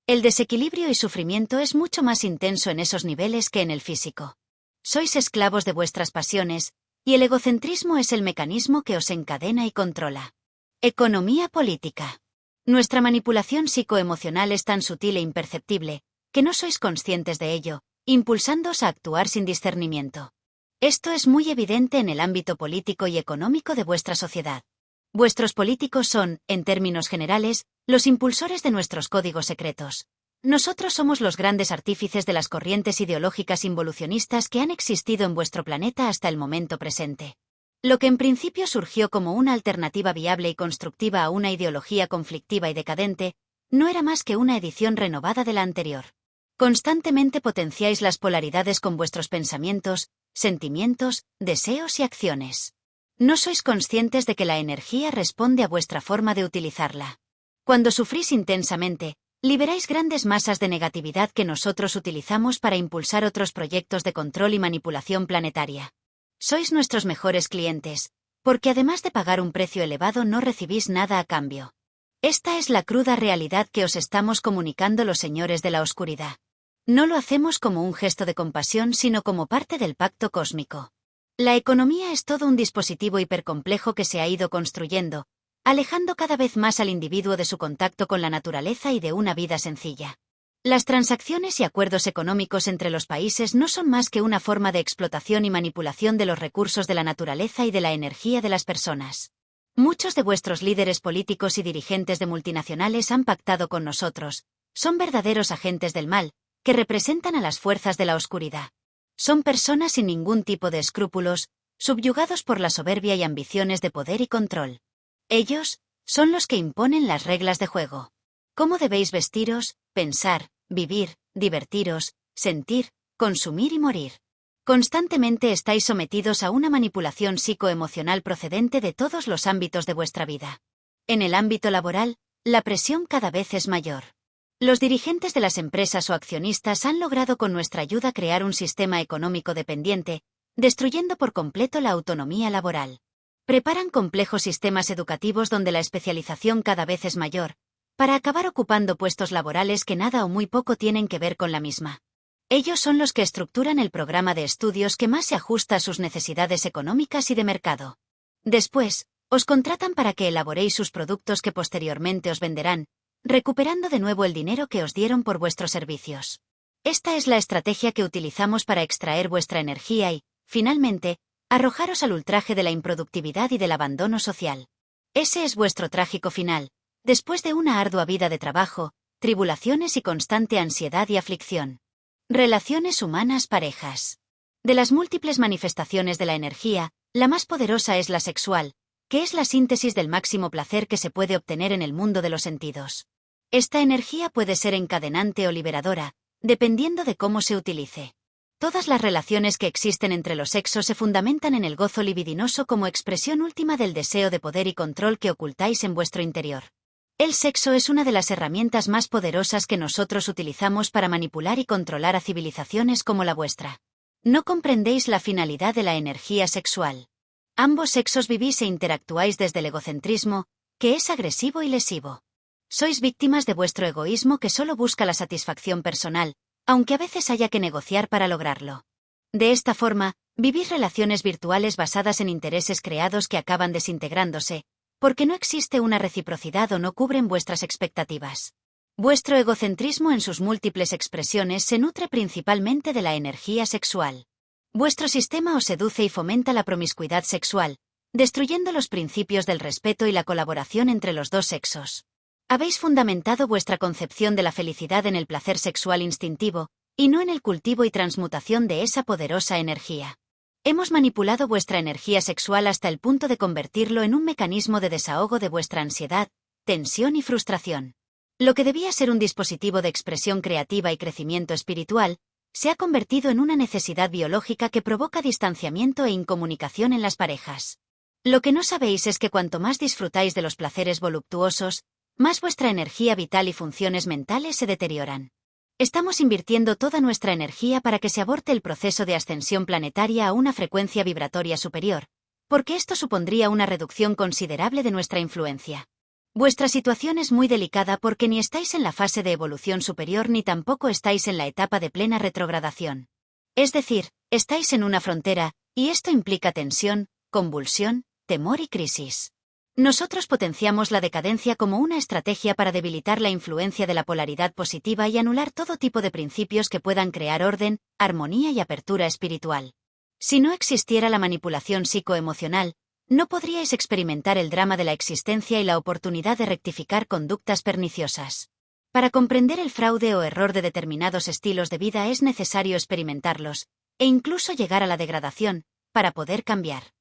El desequilibrio y sufrimiento es mucho más intenso en esos niveles que en el físico. Sois esclavos de vuestras pasiones, y el egocentrismo es el mecanismo que os encadena y controla. Economía política. Nuestra manipulación psicoemocional es tan sutil e imperceptible, que no sois conscientes de ello, impulsándoos a actuar sin discernimiento. Esto es muy evidente en el ámbito político y económico de vuestra sociedad. Vuestros políticos son, en términos generales, los impulsores de nuestros códigos secretos. Nosotros somos los grandes artífices de las corrientes ideológicas involucionistas que han existido en vuestro planeta hasta el momento presente. Lo que en principio surgió como una alternativa viable y constructiva a una ideología conflictiva y decadente, no era más que una edición renovada de la anterior. Constantemente potenciáis las polaridades con vuestros pensamientos, sentimientos, deseos y acciones. No sois conscientes de que la energía responde a vuestra forma de utilizarla. Cuando sufrís intensamente, liberáis grandes masas de negatividad que nosotros utilizamos para impulsar otros proyectos de control y manipulación planetaria. Sois nuestros mejores clientes, porque además de pagar un precio elevado no recibís nada a cambio. Esta es la cruda realidad que os estamos comunicando los señores de la oscuridad. No lo hacemos como un gesto de compasión sino como parte del pacto cósmico. La economía es todo un dispositivo hipercomplejo que se ha ido construyendo, alejando cada vez más al individuo de su contacto con la naturaleza y de una vida sencilla. Las transacciones y acuerdos económicos entre los países no son más que una forma de explotación y manipulación de los recursos de la naturaleza y de la energía de las personas. Muchos de vuestros líderes políticos y dirigentes de multinacionales han pactado con nosotros, son verdaderos agentes del mal, que representan a las fuerzas de la oscuridad. Son personas sin ningún tipo de escrúpulos, subyugados por la soberbia y ambiciones de poder y control. Ellos son los que imponen las reglas de juego. Cómo debéis vestiros, pensar, vivir, divertiros, sentir, consumir y morir. Constantemente estáis sometidos a una manipulación psicoemocional procedente de todos los ámbitos de vuestra vida. En el ámbito laboral, la presión cada vez es mayor. Los dirigentes de las empresas o accionistas han logrado con nuestra ayuda crear un sistema económico dependiente, destruyendo por completo la autonomía laboral. Preparan complejos sistemas educativos donde la especialización cada vez es mayor, para acabar ocupando puestos laborales que nada o muy poco tienen que ver con la misma. Ellos son los que estructuran el programa de estudios que más se ajusta a sus necesidades económicas y de mercado. Después, os contratan para que elaboréis sus productos que posteriormente os venderán, recuperando de nuevo el dinero que os dieron por vuestros servicios. Esta es la estrategia que utilizamos para extraer vuestra energía y, finalmente, arrojaros al ultraje de la improductividad y del abandono social. Ese es vuestro trágico final, después de una ardua vida de trabajo, tribulaciones y constante ansiedad y aflicción. Relaciones humanas parejas. De las múltiples manifestaciones de la energía, la más poderosa es la sexual, que es la síntesis del máximo placer que se puede obtener en el mundo de los sentidos. Esta energía puede ser encadenante o liberadora, dependiendo de cómo se utilice. Todas las relaciones que existen entre los sexos se fundamentan en el gozo libidinoso como expresión última del deseo de poder y control que ocultáis en vuestro interior. El sexo es una de las herramientas más poderosas que nosotros utilizamos para manipular y controlar a civilizaciones como la vuestra. No comprendéis la finalidad de la energía sexual. Ambos sexos vivís e interactuáis desde el egocentrismo, que es agresivo y lesivo. Sois víctimas de vuestro egoísmo que solo busca la satisfacción personal, aunque a veces haya que negociar para lograrlo. De esta forma, vivís relaciones virtuales basadas en intereses creados que acaban desintegrándose, porque no existe una reciprocidad o no cubren vuestras expectativas. Vuestro egocentrismo en sus múltiples expresiones se nutre principalmente de la energía sexual. Vuestro sistema os seduce y fomenta la promiscuidad sexual, destruyendo los principios del respeto y la colaboración entre los dos sexos. Habéis fundamentado vuestra concepción de la felicidad en el placer sexual instintivo, y no en el cultivo y transmutación de esa poderosa energía. Hemos manipulado vuestra energía sexual hasta el punto de convertirlo en un mecanismo de desahogo de vuestra ansiedad, tensión y frustración. Lo que debía ser un dispositivo de expresión creativa y crecimiento espiritual, se ha convertido en una necesidad biológica que provoca distanciamiento e incomunicación en las parejas. Lo que no sabéis es que cuanto más disfrutáis de los placeres voluptuosos, más vuestra energía vital y funciones mentales se deterioran. Estamos invirtiendo toda nuestra energía para que se aborte el proceso de ascensión planetaria a una frecuencia vibratoria superior, porque esto supondría una reducción considerable de nuestra influencia. Vuestra situación es muy delicada porque ni estáis en la fase de evolución superior ni tampoco estáis en la etapa de plena retrogradación. Es decir, estáis en una frontera, y esto implica tensión, convulsión, temor y crisis. Nosotros potenciamos la decadencia como una estrategia para debilitar la influencia de la polaridad positiva y anular todo tipo de principios que puedan crear orden, armonía y apertura espiritual. Si no existiera la manipulación psicoemocional, no podríais experimentar el drama de la existencia y la oportunidad de rectificar conductas perniciosas. Para comprender el fraude o error de determinados estilos de vida es necesario experimentarlos, e incluso llegar a la degradación, para poder cambiar.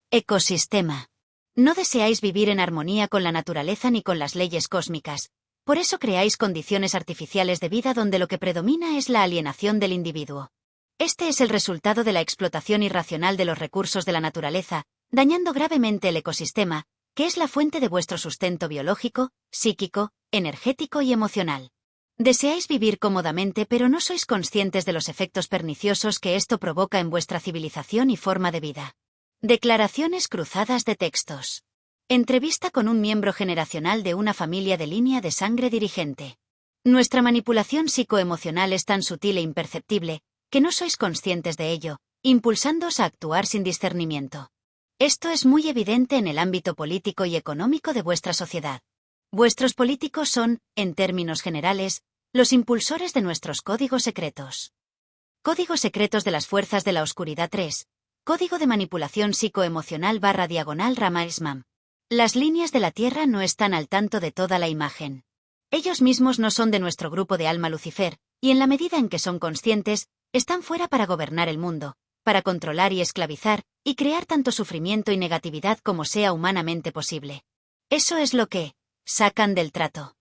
Ecosistema. No deseáis vivir en armonía con la naturaleza ni con las leyes cósmicas, por eso creáis condiciones artificiales de vida donde lo que predomina es la alienación del individuo. Este es el resultado de la explotación irracional de los recursos de la naturaleza, dañando gravemente el ecosistema, que es la fuente de vuestro sustento biológico, psíquico, energético y emocional. Deseáis vivir cómodamente pero no sois conscientes de los efectos perniciosos que esto provoca en vuestra civilización y forma de vida. Declaraciones cruzadas de textos. Entrevista con un miembro generacional de una familia de línea de sangre dirigente. Nuestra manipulación psicoemocional es tan sutil e imperceptible, que no sois conscientes de ello, impulsándoos a actuar sin discernimiento. Esto es muy evidente en el ámbito político y económico de vuestra sociedad. Vuestros políticos son, en términos generales, los impulsores de nuestros códigos secretos. Códigos secretos de las fuerzas de la oscuridad 3. Código de manipulación psicoemocional /Rama-Ismam. Las líneas de la Tierra no están al tanto de toda la imagen. Ellos mismos no son de nuestro grupo de alma Lucifer, y en la medida en que son conscientes, están fuera para gobernar el mundo, para controlar y esclavizar, y crear tanto sufrimiento y negatividad como sea humanamente posible. Eso es lo que sacan del trato.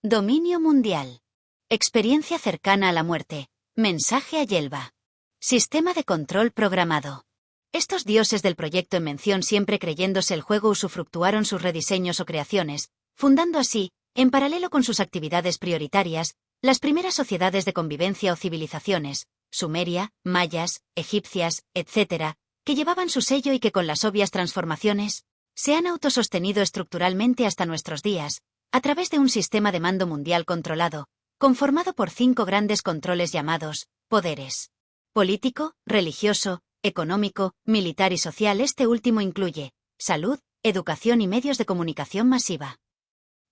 Dominio mundial. Experiencia cercana a la muerte. Mensaje a Yelva. Sistema de control programado. Estos dioses del proyecto en mención, siempre creyéndose el juego, usufructuaron sus rediseños o creaciones, fundando así, en paralelo con sus actividades prioritarias, las primeras sociedades de convivencia o civilizaciones, Sumeria, mayas, egipcias, etc., que llevaban su sello y que con las obvias transformaciones se han autosostenido estructuralmente hasta nuestros días, a través de un sistema de mando mundial controlado, conformado por 5 grandes controles llamados poderes: político, religioso, económico, militar y social. Este último incluye salud, educación y medios de comunicación masiva.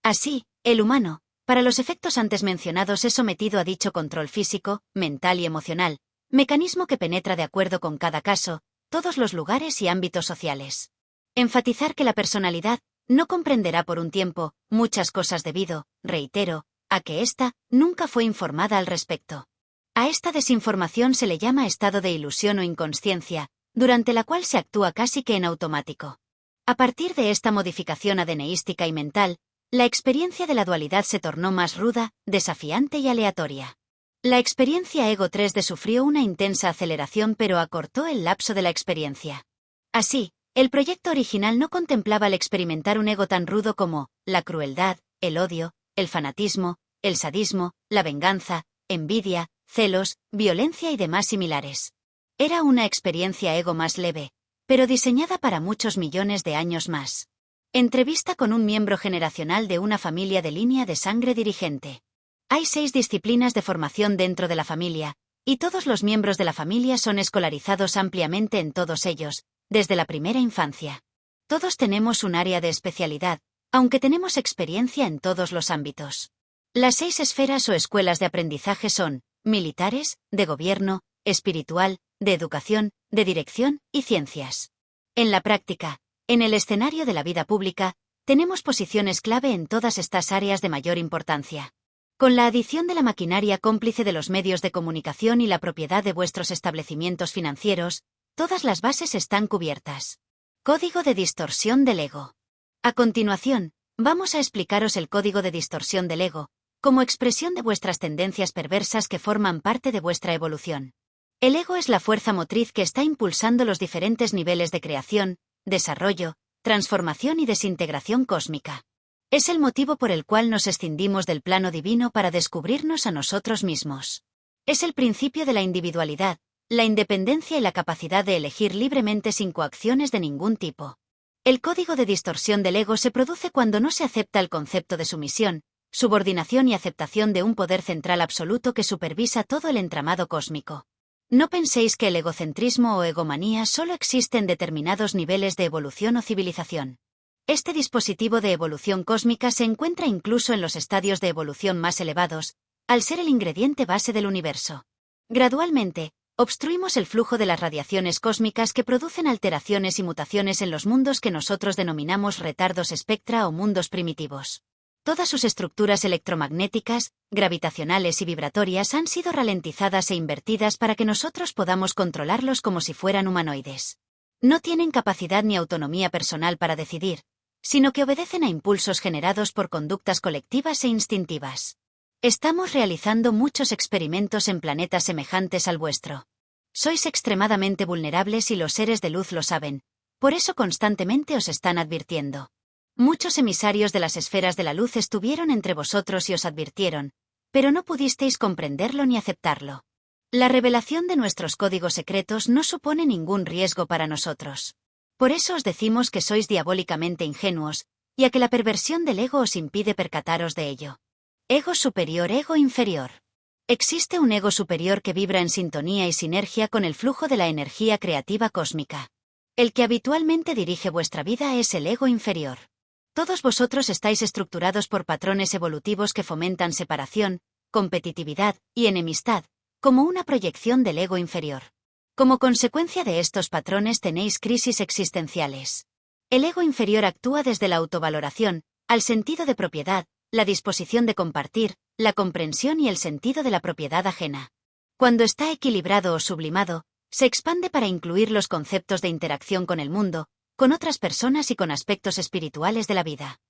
Así, el humano, para los efectos antes mencionados, es sometido a dicho control físico, mental y emocional, mecanismo que penetra de acuerdo con cada caso, todos los lugares y ámbitos sociales. Enfatizar que la personalidad no comprenderá por un tiempo muchas cosas debido, reitero, a que ésta nunca fue informada al respecto. A esta desinformación se le llama estado de ilusión o inconsciencia, durante la cual se actúa casi que en automático. A partir de esta modificación ADNística y mental, la experiencia de la dualidad se tornó más ruda, desafiante y aleatoria. La experiencia Ego 3D sufrió una intensa aceleración, pero acortó el lapso de la experiencia. Así, el proyecto original no contemplaba el experimentar un ego tan rudo como la crueldad, el odio, el fanatismo, el sadismo, la venganza, envidia, celos, violencia y demás similares. Era una experiencia ego más leve, pero diseñada para muchos millones de años más. Entrevista con un miembro generacional de una familia de línea de sangre dirigente. Hay 6 disciplinas de formación dentro de la familia, y todos los miembros de la familia son escolarizados ampliamente en todos ellos, desde la primera infancia. Todos tenemos un área de especialidad, aunque tenemos experiencia en todos los ámbitos. Las 6 esferas o escuelas de aprendizaje son militares, de gobierno, espiritual, de educación, de dirección y ciencias. En la práctica, en el escenario de la vida pública, tenemos posiciones clave en todas estas áreas de mayor importancia. Con la adición de la maquinaria cómplice de los medios de comunicación y la propiedad de vuestros establecimientos financieros, todas las bases están cubiertas. Código de distorsión del ego. A continuación, vamos a explicaros el código de distorsión del ego, como expresión de vuestras tendencias perversas que forman parte de vuestra evolución. El ego es la fuerza motriz que está impulsando los diferentes niveles de creación, desarrollo, transformación y desintegración cósmica. Es el motivo por el cual nos escindimos del plano divino para descubrirnos a nosotros mismos. Es el principio de la individualidad, la independencia y la capacidad de elegir libremente sin coacciones de ningún tipo. El código de distorsión del ego se produce cuando no se acepta el concepto de sumisión, subordinación y aceptación de un poder central absoluto que supervisa todo el entramado cósmico. No penséis que el egocentrismo o egomanía solo existe en determinados niveles de evolución o civilización. Este dispositivo de evolución cósmica se encuentra incluso en los estadios de evolución más elevados, al ser el ingrediente base del universo. Gradualmente, obstruimos el flujo de las radiaciones cósmicas que producen alteraciones y mutaciones en los mundos que nosotros denominamos retardos espectra o mundos primitivos. Todas sus estructuras electromagnéticas, gravitacionales y vibratorias han sido ralentizadas e invertidas para que nosotros podamos controlarlos como si fueran humanoides. No tienen capacidad ni autonomía personal para decidir, sino que obedecen a impulsos generados por conductas colectivas e instintivas. Estamos realizando muchos experimentos en planetas semejantes al vuestro. Sois extremadamente vulnerables y los seres de luz lo saben, por eso constantemente os están advirtiendo. Muchos emisarios de las esferas de la luz estuvieron entre vosotros y os advirtieron, pero no pudisteis comprenderlo ni aceptarlo. La revelación de nuestros códigos secretos no supone ningún riesgo para nosotros. Por eso os decimos que sois diabólicamente ingenuos, y a que la perversión del ego os impide percataros de ello. Ego superior, ego inferior. Existe un ego superior que vibra en sintonía y sinergia con el flujo de la energía creativa cósmica. El que habitualmente dirige vuestra vida es el ego inferior. Todos vosotros estáis estructurados por patrones evolutivos que fomentan separación, competitividad y enemistad, como una proyección del ego inferior. Como consecuencia de estos patrones tenéis crisis existenciales. El ego inferior actúa desde la autovaloración, al sentido de propiedad, la disposición de compartir, la comprensión y el sentido de la propiedad ajena. Cuando está equilibrado o sublimado, se expande para incluir los conceptos de interacción con el mundo, con otras personas y con aspectos espirituales de la vida.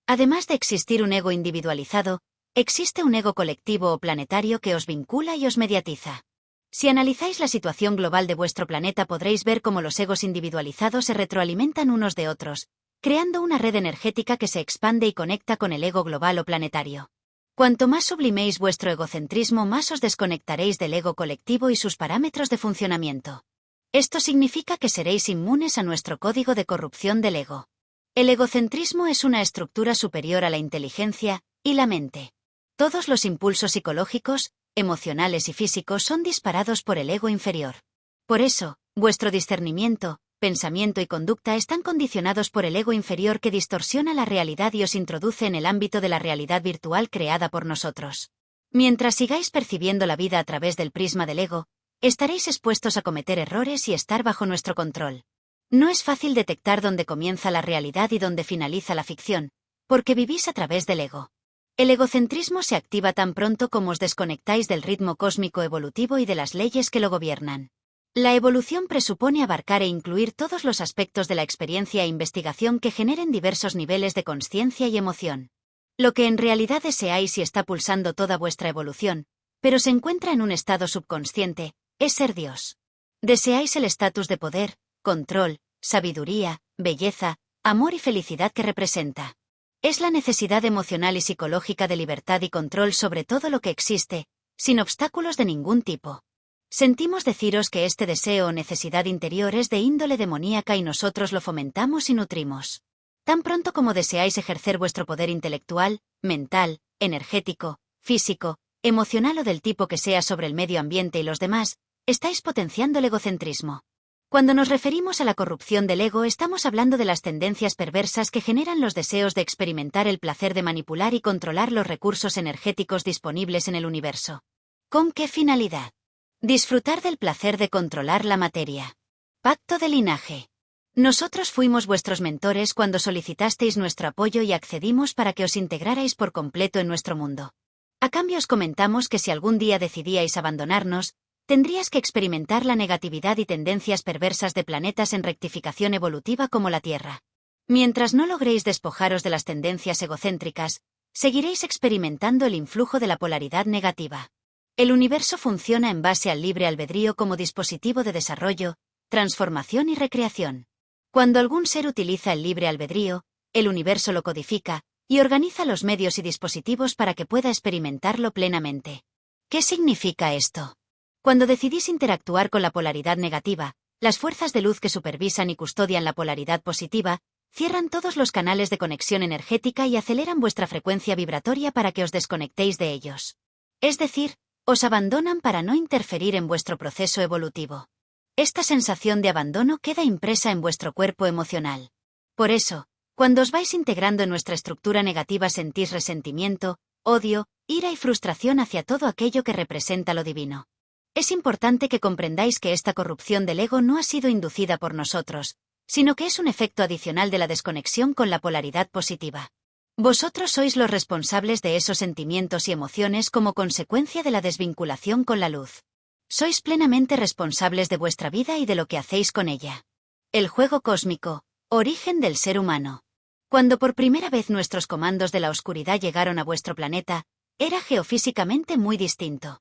Además de existir un ego individualizado, existe un ego colectivo o planetario que os vincula y os mediatiza. Si analizáis la situación global de vuestro planeta podréis ver cómo los egos individualizados se retroalimentan unos de otros, creando una red energética que se expande y conecta con el ego global o planetario. Cuanto más subliméis vuestro egocentrismo, más os desconectaréis del ego colectivo y sus parámetros de funcionamiento. Esto significa que seréis inmunes a nuestro código de corrupción del ego. El egocentrismo es una estructura superior a la inteligencia y la mente. Todos los impulsos psicológicos, emocionales y físicos son disparados por el ego inferior. Por eso, vuestro discernimiento, pensamiento y conducta están condicionados por el ego inferior que distorsiona la realidad y os introduce en el ámbito de la realidad virtual creada por nosotros. Mientras sigáis percibiendo la vida a través del prisma del ego, estaréis expuestos a cometer errores y estar bajo nuestro control. No es fácil detectar dónde comienza la realidad y dónde finaliza la ficción, porque vivís a través del ego. El egocentrismo se activa tan pronto como os desconectáis del ritmo cósmico evolutivo y de las leyes que lo gobiernan. La evolución presupone abarcar e incluir todos los aspectos de la experiencia e investigación que generen diversos niveles de consciencia y emoción. Lo que en realidad deseáis y está pulsando toda vuestra evolución, pero se encuentra en un estado subconsciente, es ser Dios. Deseáis el estatus de poder, control, sabiduría, belleza, amor y felicidad que representa. Es la necesidad emocional y psicológica de libertad y control sobre todo lo que existe, sin obstáculos de ningún tipo. Sentimos deciros que este deseo o necesidad interior es de índole demoníaca y nosotros lo fomentamos y nutrimos. Tan pronto como deseáis ejercer vuestro poder intelectual, mental, energético, físico, emocional o del tipo que sea sobre el medio ambiente y los demás, estáis potenciando el egocentrismo. Cuando nos referimos a la corrupción del ego estamos hablando de las tendencias perversas que generan los deseos de experimentar el placer de manipular y controlar los recursos energéticos disponibles en el universo. ¿Con qué finalidad? Disfrutar del placer de controlar la materia. Pacto de linaje. Nosotros fuimos vuestros mentores cuando solicitasteis nuestro apoyo y accedimos para que os integrarais por completo en nuestro mundo. A cambio os comentamos que si algún día decidíais abandonarnos, tendrías que experimentar la negatividad y tendencias perversas de planetas en rectificación evolutiva como la Tierra. Mientras no logréis despojaros de las tendencias egocéntricas, seguiréis experimentando el influjo de la polaridad negativa. El universo funciona en base al libre albedrío como dispositivo de desarrollo, transformación y recreación. Cuando algún ser utiliza el libre albedrío, el universo lo codifica y organiza los medios y dispositivos para que pueda experimentarlo plenamente. ¿Qué significa esto? Cuando decidís interactuar con la polaridad negativa, las fuerzas de luz que supervisan y custodian la polaridad positiva, cierran todos los canales de conexión energética y aceleran vuestra frecuencia vibratoria para que os desconectéis de ellos. Es decir, os abandonan para no interferir en vuestro proceso evolutivo. Esta sensación de abandono queda impresa en vuestro cuerpo emocional. Por eso, cuando os vais integrando en nuestra estructura negativa sentís resentimiento, odio, ira y frustración hacia todo aquello que representa lo divino. Es importante que comprendáis que esta corrupción del ego no ha sido inducida por nosotros, sino que es un efecto adicional de la desconexión con la polaridad positiva. Vosotros sois los responsables de esos sentimientos y emociones como consecuencia de la desvinculación con la luz. Sois plenamente responsables de vuestra vida y de lo que hacéis con ella. El juego cósmico, origen del ser humano. Cuando por primera vez nuestros comandos de la oscuridad llegaron a vuestro planeta, era geofísicamente muy distinto.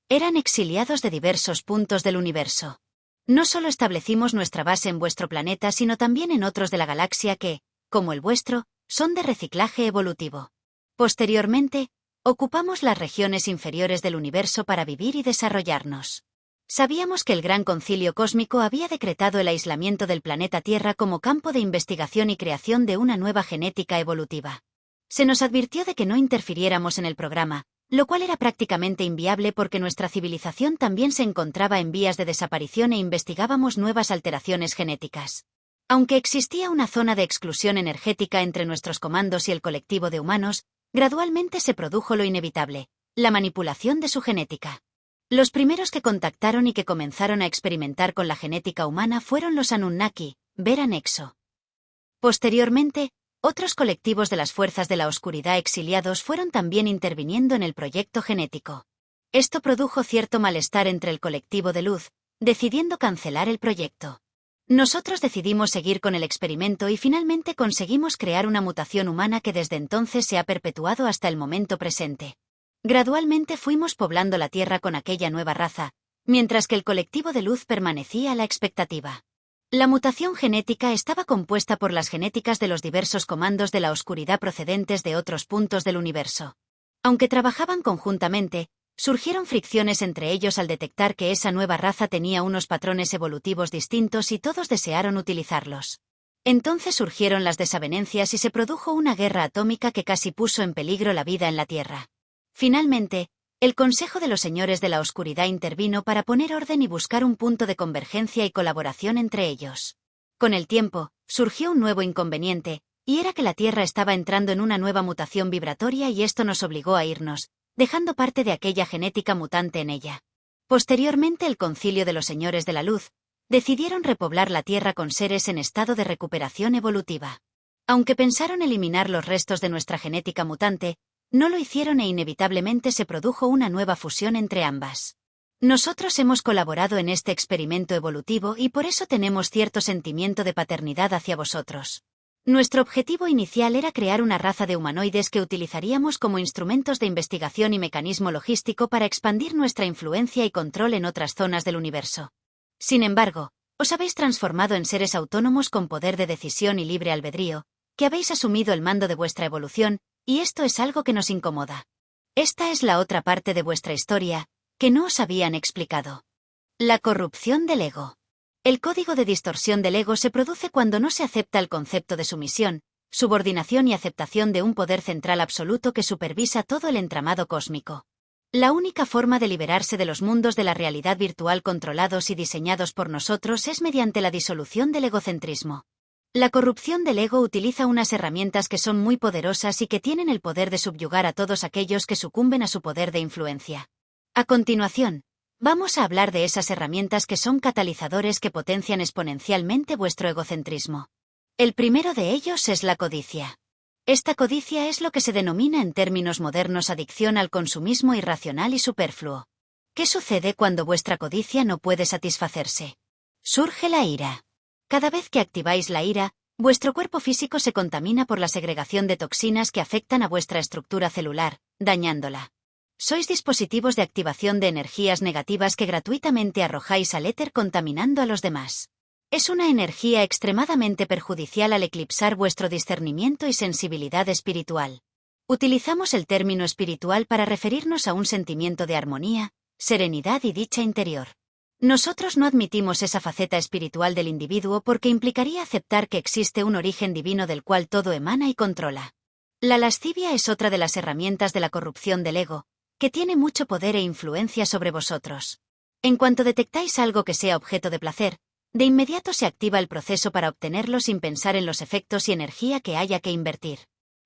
Eran exiliados de diversos puntos del universo. No solo establecimos nuestra base en vuestro planeta, sino también en otros de la galaxia que, como el vuestro, son de reciclaje evolutivo. Posteriormente, ocupamos las regiones inferiores del universo para vivir y desarrollarnos. Sabíamos que el Gran Concilio Cósmico había decretado el aislamiento del planeta Tierra como campo de investigación y creación de una nueva genética evolutiva. Se nos advirtió de que no interfiriéramos en el programa, lo cual era prácticamente inviable porque nuestra civilización también se encontraba en vías de desaparición e investigábamos nuevas alteraciones genéticas. Aunque existía una zona de exclusión energética entre nuestros comandos y el colectivo de humanos, gradualmente se produjo lo inevitable, la manipulación de su genética. Los primeros que contactaron y que comenzaron a experimentar con la genética humana fueron los Anunnaki, ver anexo. Posteriormente, otros colectivos de las fuerzas de la oscuridad exiliados fueron también interviniendo en el proyecto genético. Esto produjo cierto malestar entre el colectivo de luz, decidiendo cancelar el proyecto. Nosotros decidimos seguir con el experimento y finalmente conseguimos crear una mutación humana que desde entonces se ha perpetuado hasta el momento presente. Gradualmente fuimos poblando la Tierra con aquella nueva raza, mientras que el colectivo de luz permanecía a la expectativa. La mutación genética estaba compuesta por las genéticas de los diversos comandos de la oscuridad procedentes de otros puntos del universo. Aunque trabajaban conjuntamente, surgieron fricciones entre ellos al detectar que esa nueva raza tenía unos patrones evolutivos distintos y todos desearon utilizarlos. Entonces surgieron las desavenencias y se produjo una guerra atómica que casi puso en peligro la vida en la Tierra. Finalmente, el Consejo de los Señores de la Oscuridad intervino para poner orden y buscar un punto de convergencia y colaboración entre ellos. Con el tiempo, surgió un nuevo inconveniente, y era que la Tierra estaba entrando en una nueva mutación vibratoria y esto nos obligó a irnos, dejando parte de aquella genética mutante en ella. Posteriormente el Concilio de los Señores de la Luz decidieron repoblar la Tierra con seres en estado de recuperación evolutiva. Aunque pensaron eliminar los restos de nuestra genética mutante, no lo hicieron e inevitablemente se produjo una nueva fusión entre ambas. Nosotros hemos colaborado en este experimento evolutivo y por eso tenemos cierto sentimiento de paternidad hacia vosotros. Nuestro objetivo inicial era crear una raza de humanoides que utilizaríamos como instrumentos de investigación y mecanismo logístico para expandir nuestra influencia y control en otras zonas del universo. Sin embargo, os habéis transformado en seres autónomos con poder de decisión y libre albedrío, que habéis asumido el mando de vuestra evolución, y esto es algo que nos incomoda. Esta es la otra parte de vuestra historia, que no os habían explicado. La corrupción del ego. El código de distorsión del ego se produce cuando no se acepta el concepto de sumisión, subordinación y aceptación de un poder central absoluto que supervisa todo el entramado cósmico. La única forma de liberarse de los mundos de la realidad virtual controlados y diseñados por nosotros es mediante la disolución del egocentrismo. La corrupción del ego utiliza unas herramientas que son muy poderosas y que tienen el poder de subyugar a todos aquellos que sucumben a su poder de influencia. A continuación, vamos a hablar de esas herramientas que son catalizadores que potencian exponencialmente vuestro egocentrismo. El primero de ellos es la codicia. Esta codicia es lo que se denomina en términos modernos adicción al consumismo irracional y superfluo. ¿Qué sucede cuando vuestra codicia no puede satisfacerse? Surge la ira. Cada vez que activáis la ira, vuestro cuerpo físico se contamina por la segregación de toxinas que afectan a vuestra estructura celular, dañándola. Sois dispositivos de activación de energías negativas que gratuitamente arrojáis al éter contaminando a los demás. Es una energía extremadamente perjudicial al eclipsar vuestro discernimiento y sensibilidad espiritual. Utilizamos el término espiritual para referirnos a un sentimiento de armonía, serenidad y dicha interior. Nosotros no admitimos esa faceta espiritual del individuo porque implicaría aceptar que existe un origen divino del cual todo emana y controla. La lascivia es otra de las herramientas de la corrupción del ego, que tiene mucho poder e influencia sobre vosotros. En cuanto detectáis algo que sea objeto de placer, de inmediato se activa el proceso para obtenerlo sin pensar en los efectos y energía que haya que invertir.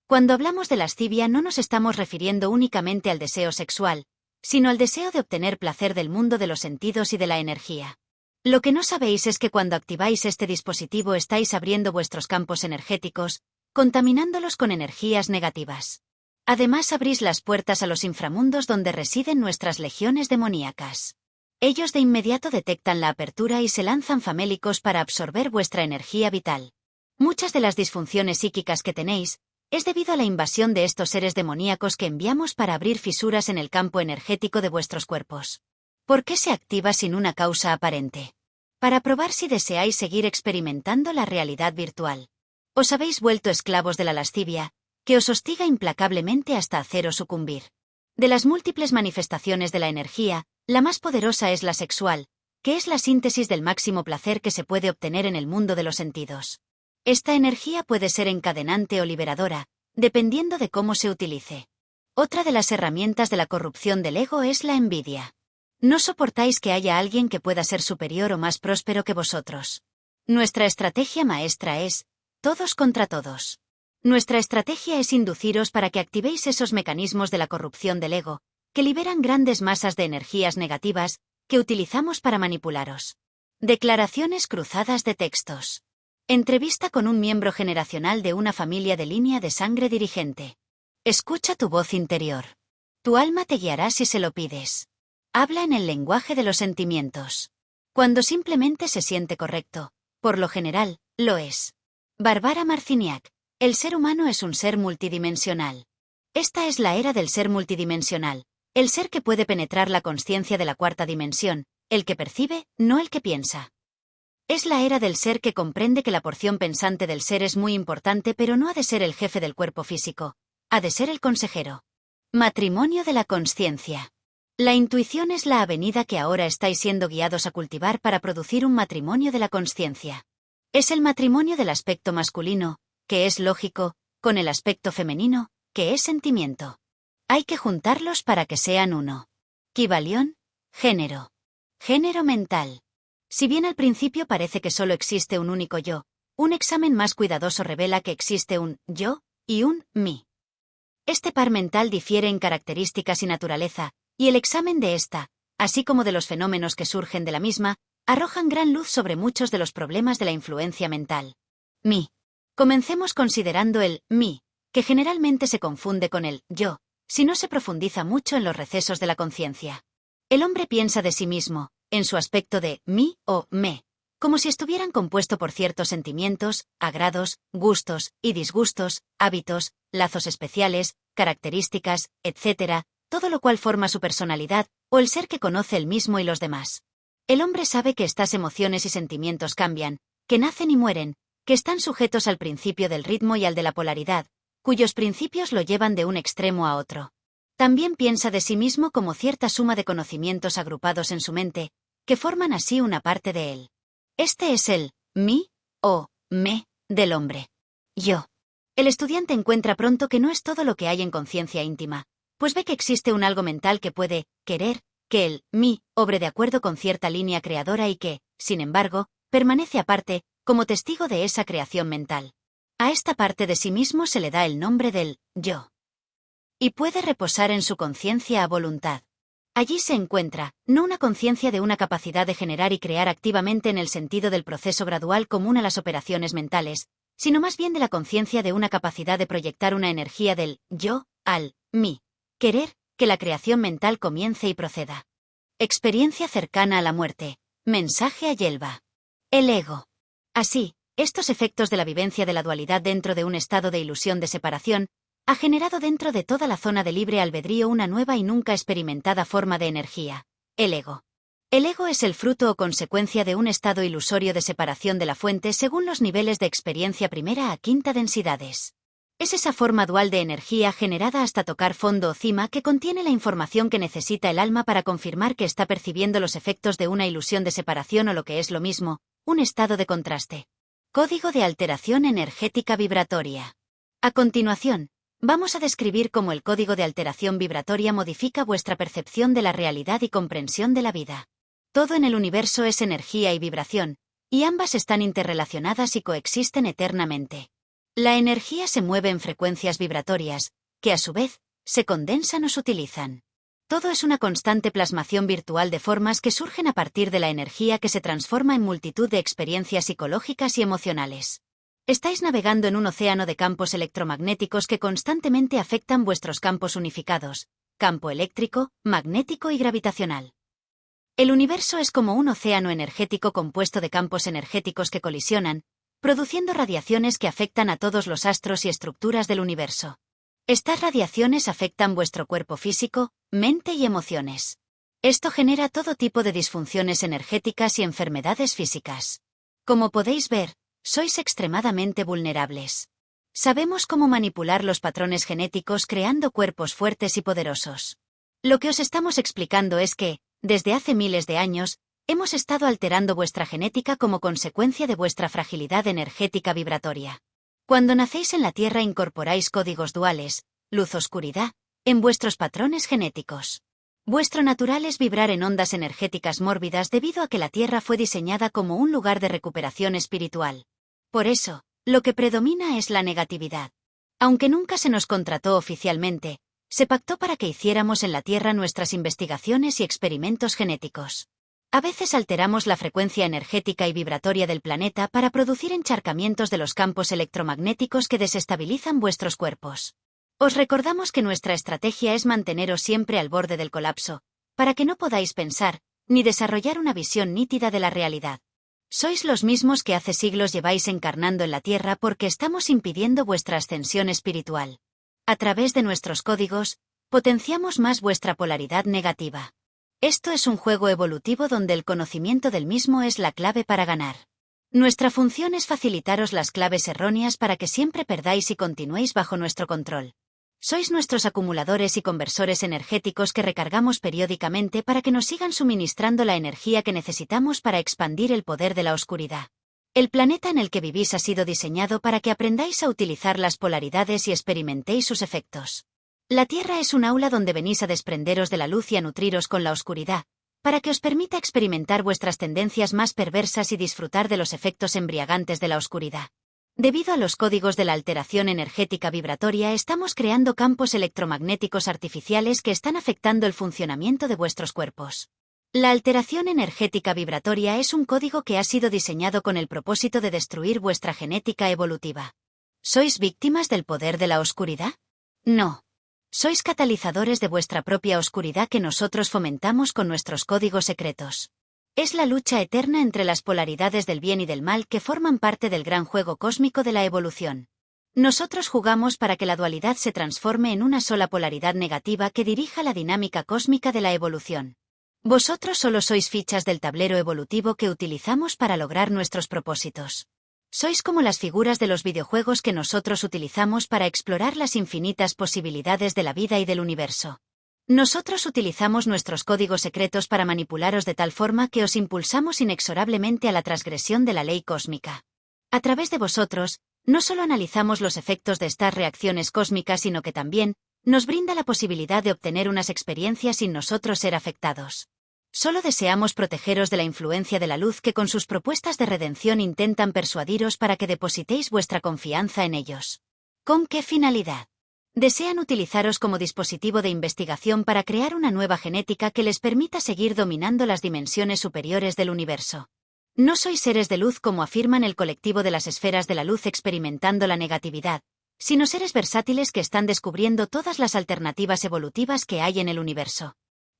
Cuando hablamos de lascivia no nos estamos refiriendo únicamente al deseo sexual, sino al deseo de obtener placer del mundo de los sentidos y de la energía. Lo que no sabéis es que cuando activáis este dispositivo estáis abriendo vuestros campos energéticos, contaminándolos con energías negativas. Además abrís las puertas a los inframundos donde residen nuestras legiones demoníacas. Ellos de inmediato detectan la apertura y se lanzan famélicos para absorber vuestra energía vital. Muchas de las disfunciones psíquicas que tenéis, es debido a la invasión de estos seres demoníacos que enviamos para abrir fisuras en el campo energético de vuestros cuerpos. ¿Por qué se activa sin una causa aparente? Para probar si deseáis seguir experimentando la realidad virtual. Os habéis vuelto esclavos de la lascivia, que os hostiga implacablemente hasta haceros sucumbir. De las múltiples manifestaciones de la energía, la más poderosa es la sexual, que es la síntesis del máximo placer que se puede obtener en el mundo de los sentidos. Esta energía puede ser encadenante o liberadora, dependiendo de cómo se utilice. Otra de las herramientas de la corrupción del ego es la envidia. No soportáis que haya alguien que pueda ser superior o más próspero que vosotros. Nuestra estrategia maestra es, todos contra todos. Nuestra estrategia es induciros para que activéis esos mecanismos de la corrupción del ego, que liberan grandes masas de energías negativas, que utilizamos para manipularos. Declaraciones cruzadas de textos. Entrevista con un miembro generacional de una familia de línea de sangre dirigente. Escucha tu voz interior. Tu alma te guiará si se lo pides. Habla en el lenguaje de los sentimientos. Cuando simplemente se siente correcto, por lo general, lo es. Bárbara Marciniak. El ser humano es un ser multidimensional. Esta es la era del ser multidimensional, el ser que puede penetrar la consciencia de la cuarta dimensión, el que percibe, no el que piensa. Es la era del ser que comprende que la porción pensante del ser es muy importante, pero no ha de ser el jefe del cuerpo físico, ha de ser el consejero. Matrimonio de la consciencia. La intuición es la avenida que ahora estáis siendo guiados a cultivar para producir un matrimonio de la consciencia. Es el matrimonio del aspecto masculino, que es lógico, con el aspecto femenino, que es sentimiento. Hay que juntarlos para que sean uno. Kybalión, género. Género mental. Si bien al principio parece que solo existe un único yo, un examen más cuidadoso revela que existe un yo y un mí. Este par mental difiere en características y naturaleza, y el examen de esta, así como de los fenómenos que surgen de la misma, arrojan gran luz sobre muchos de los problemas de la influencia mental. Mí. Comencemos considerando el mí, que generalmente se confunde con el yo, si no se profundiza mucho en los recesos de la conciencia. El hombre piensa de sí mismo, en su aspecto de mí o me, como si estuvieran compuesto por ciertos sentimientos, agrados, gustos y disgustos, hábitos, lazos especiales, características, etc., todo lo cual forma su personalidad, o el ser que conoce él mismo y los demás. El hombre sabe que estas emociones y sentimientos cambian, que nacen y mueren, que están sujetos al principio del ritmo y al de la polaridad, cuyos principios lo llevan de un extremo a otro. También piensa de sí mismo como cierta suma de conocimientos agrupados en su mente, que forman así una parte de él. Este es el mí o me del hombre. Yo. El estudiante encuentra pronto que no es todo lo que hay en conciencia íntima, pues ve que existe un algo mental que puede querer que el mí obre de acuerdo con cierta línea creadora y que, sin embargo, permanece aparte, como testigo de esa creación mental. A esta parte de sí mismo se le da el nombre del yo. Y puede reposar en su conciencia a voluntad. Allí se encuentra, no una conciencia de una capacidad de generar y crear activamente en el sentido del proceso gradual común a las operaciones mentales, sino más bien de la conciencia de una capacidad de proyectar una energía del yo al mí. Querer que la creación mental comience y proceda. Experiencia cercana a la muerte. Mensaje a Yelva. El ego. Así, estos efectos de la vivencia de la dualidad dentro de un estado de ilusión de separación, ha generado dentro de toda la zona de libre albedrío una nueva y nunca experimentada forma de energía, el ego. El ego es el fruto o consecuencia de un estado ilusorio de separación de la fuente según los niveles de experiencia primera a quinta densidades. Es esa forma dual de energía generada hasta tocar fondo o cima que contiene la información que necesita el alma para confirmar que está percibiendo los efectos de una ilusión de separación o lo que es lo mismo, un estado de contraste. Código de alteración energética vibratoria. A continuación, vamos a describir cómo el código de alteración vibratoria modifica vuestra percepción de la realidad y comprensión de la vida. Todo en el universo es energía y vibración, y ambas están interrelacionadas y coexisten eternamente. La energía se mueve en frecuencias vibratorias, que a su vez, se condensan o sutilizan. Todo es una constante plasmación virtual de formas que surgen a partir de la energía que se transforma en multitud de experiencias psicológicas y emocionales. Estáis navegando en un océano de campos electromagnéticos que constantemente afectan vuestros campos unificados, campo eléctrico, magnético y gravitacional. El universo es como un océano energético compuesto de campos energéticos que colisionan, produciendo radiaciones que afectan a todos los astros y estructuras del universo. Estas radiaciones afectan vuestro cuerpo físico, mente y emociones. Esto genera todo tipo de disfunciones energéticas y enfermedades físicas. Como podéis ver, sois extremadamente vulnerables. Sabemos cómo manipular los patrones genéticos creando cuerpos fuertes y poderosos. Lo que os estamos explicando es que, desde hace miles de años, hemos estado alterando vuestra genética como consecuencia de vuestra fragilidad energética vibratoria. Cuando nacéis en la Tierra incorporáis códigos duales, luz-oscuridad, en vuestros patrones genéticos. Vuestro natural es vibrar en ondas energéticas mórbidas debido a que la Tierra fue diseñada como un lugar de recuperación espiritual. Por eso, lo que predomina es la negatividad. Aunque nunca se nos contrató oficialmente, se pactó para que hiciéramos en la Tierra nuestras investigaciones y experimentos genéticos. A veces alteramos la frecuencia energética y vibratoria del planeta para producir encharcamientos de los campos electromagnéticos que desestabilizan vuestros cuerpos. Os recordamos que nuestra estrategia es manteneros siempre al borde del colapso, para que no podáis pensar, ni desarrollar una visión nítida de la realidad. Sois los mismos que hace siglos lleváis encarnando en la Tierra porque estamos impidiendo vuestra ascensión espiritual. A través de nuestros códigos, potenciamos más vuestra polaridad negativa. Esto es un juego evolutivo donde el conocimiento del mismo es la clave para ganar. Nuestra función es facilitaros las claves erróneas para que siempre perdáis y continuéis bajo nuestro control. Sois nuestros acumuladores y conversores energéticos que recargamos periódicamente para que nos sigan suministrando la energía que necesitamos para expandir el poder de la oscuridad. El planeta en el que vivís ha sido diseñado para que aprendáis a utilizar las polaridades y experimentéis sus efectos. La Tierra es un aula donde venís a desprenderos de la luz y a nutriros con la oscuridad, para que os permita experimentar vuestras tendencias más perversas y disfrutar de los efectos embriagantes de la oscuridad. Debido a los códigos de la alteración energética vibratoria, estamos creando campos electromagnéticos artificiales que están afectando el funcionamiento de vuestros cuerpos. La alteración energética vibratoria es un código que ha sido diseñado con el propósito de destruir vuestra genética evolutiva. ¿Sois víctimas del poder de la oscuridad? No. Sois catalizadores de vuestra propia oscuridad que nosotros fomentamos con nuestros códigos secretos. Es la lucha eterna entre las polaridades del bien y del mal que forman parte del gran juego cósmico de la evolución. Nosotros jugamos para que la dualidad se transforme en una sola polaridad negativa que dirija la dinámica cósmica de la evolución. Vosotros solo sois fichas del tablero evolutivo que utilizamos para lograr nuestros propósitos. Sois como las figuras de los videojuegos que nosotros utilizamos para explorar las infinitas posibilidades de la vida y del universo. Nosotros utilizamos nuestros códigos secretos para manipularos de tal forma que os impulsamos inexorablemente a la transgresión de la ley cósmica. A través de vosotros, no solo analizamos los efectos de estas reacciones cósmicas, sino que también nos brinda la posibilidad de obtener unas experiencias sin nosotros ser afectados. Solo deseamos protegeros de la influencia de la luz que con sus propuestas de redención intentan persuadiros para que depositéis vuestra confianza en ellos. ¿Con qué finalidad? Desean utilizaros como dispositivo de investigación para crear una nueva genética que les permita seguir dominando las dimensiones superiores del universo. No sois seres de luz como afirman el colectivo de las esferas de la luz experimentando la negatividad, sino seres versátiles que están descubriendo todas las alternativas evolutivas que hay en el universo.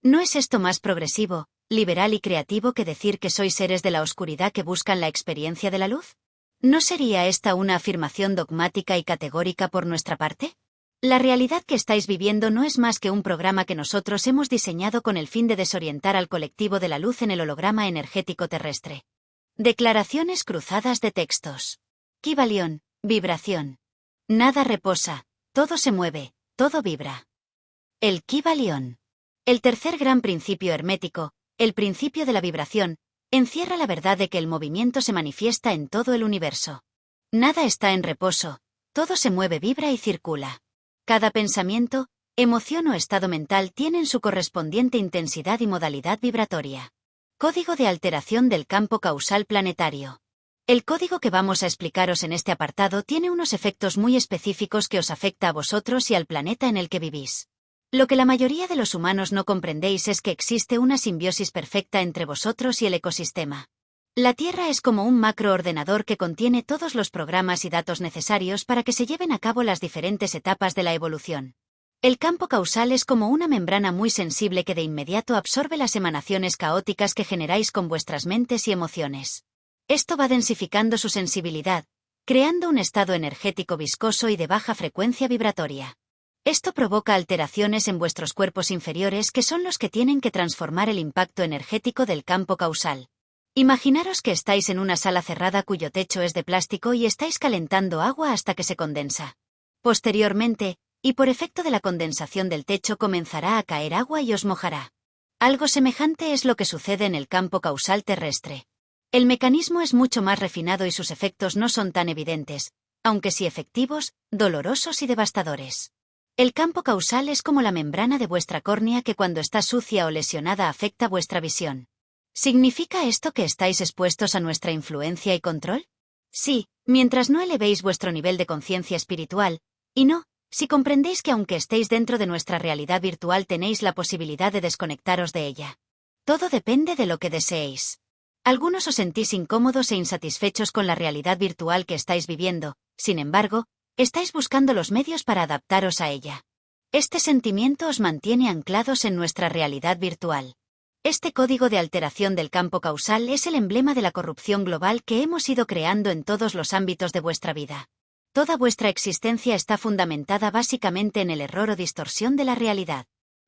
¿No es esto más progresivo, liberal y creativo que decir que sois seres de la oscuridad que buscan la experiencia de la luz? ¿No sería esta una afirmación dogmática y categórica por nuestra parte? La realidad que estáis viviendo no es más que un programa que nosotros hemos diseñado con el fin de desorientar al colectivo de la luz en el holograma energético terrestre. Declaraciones cruzadas de textos. Kybalión, vibración. Nada reposa, todo se mueve, todo vibra. El Kybalión. El tercer gran principio hermético, el principio de la vibración, encierra la verdad de que el movimiento se manifiesta en todo el universo. Nada está en reposo, todo se mueve, vibra y circula. Cada pensamiento, emoción o estado mental tienen su correspondiente intensidad y modalidad vibratoria. Código de alteración del campo causal planetario. El código que vamos a explicaros en este apartado tiene unos efectos muy específicos que os afecta a vosotros y al planeta en el que vivís. Lo que la mayoría de los humanos no comprendéis es que existe una simbiosis perfecta entre vosotros y el ecosistema. La Tierra es como un macroordenador que contiene todos los programas y datos necesarios para que se lleven a cabo las diferentes etapas de la evolución. El campo causal es como una membrana muy sensible que de inmediato absorbe las emanaciones caóticas que generáis con vuestras mentes y emociones. Esto va densificando su sensibilidad, creando un estado energético viscoso y de baja frecuencia vibratoria. Esto provoca alteraciones en vuestros cuerpos inferiores que son los que tienen que transformar el impacto energético del campo causal. Imaginaros que estáis en una sala cerrada cuyo techo es de plástico y estáis calentando agua hasta que se condensa. Posteriormente, y por efecto de la condensación del techo, comenzará a caer agua y os mojará. Algo semejante es lo que sucede en el campo causal terrestre. El mecanismo es mucho más refinado y sus efectos no son tan evidentes, aunque sí efectivos, dolorosos y devastadores. El campo causal es como la membrana de vuestra córnea que cuando está sucia o lesionada afecta vuestra visión. ¿Significa esto que estáis expuestos a nuestra influencia y control? Sí, mientras no elevéis vuestro nivel de conciencia espiritual, y no, si comprendéis que aunque estéis dentro de nuestra realidad virtual tenéis la posibilidad de desconectaros de ella. Todo depende de lo que deseéis. Algunos os sentís incómodos e insatisfechos con la realidad virtual que estáis viviendo, sin embargo, estáis buscando los medios para adaptaros a ella. Este sentimiento os mantiene anclados en nuestra realidad virtual. Este código de alteración del campo causal es el emblema de la corrupción global que hemos ido creando en todos los ámbitos de vuestra vida. Toda vuestra existencia está fundamentada básicamente en el error o distorsión de la realidad.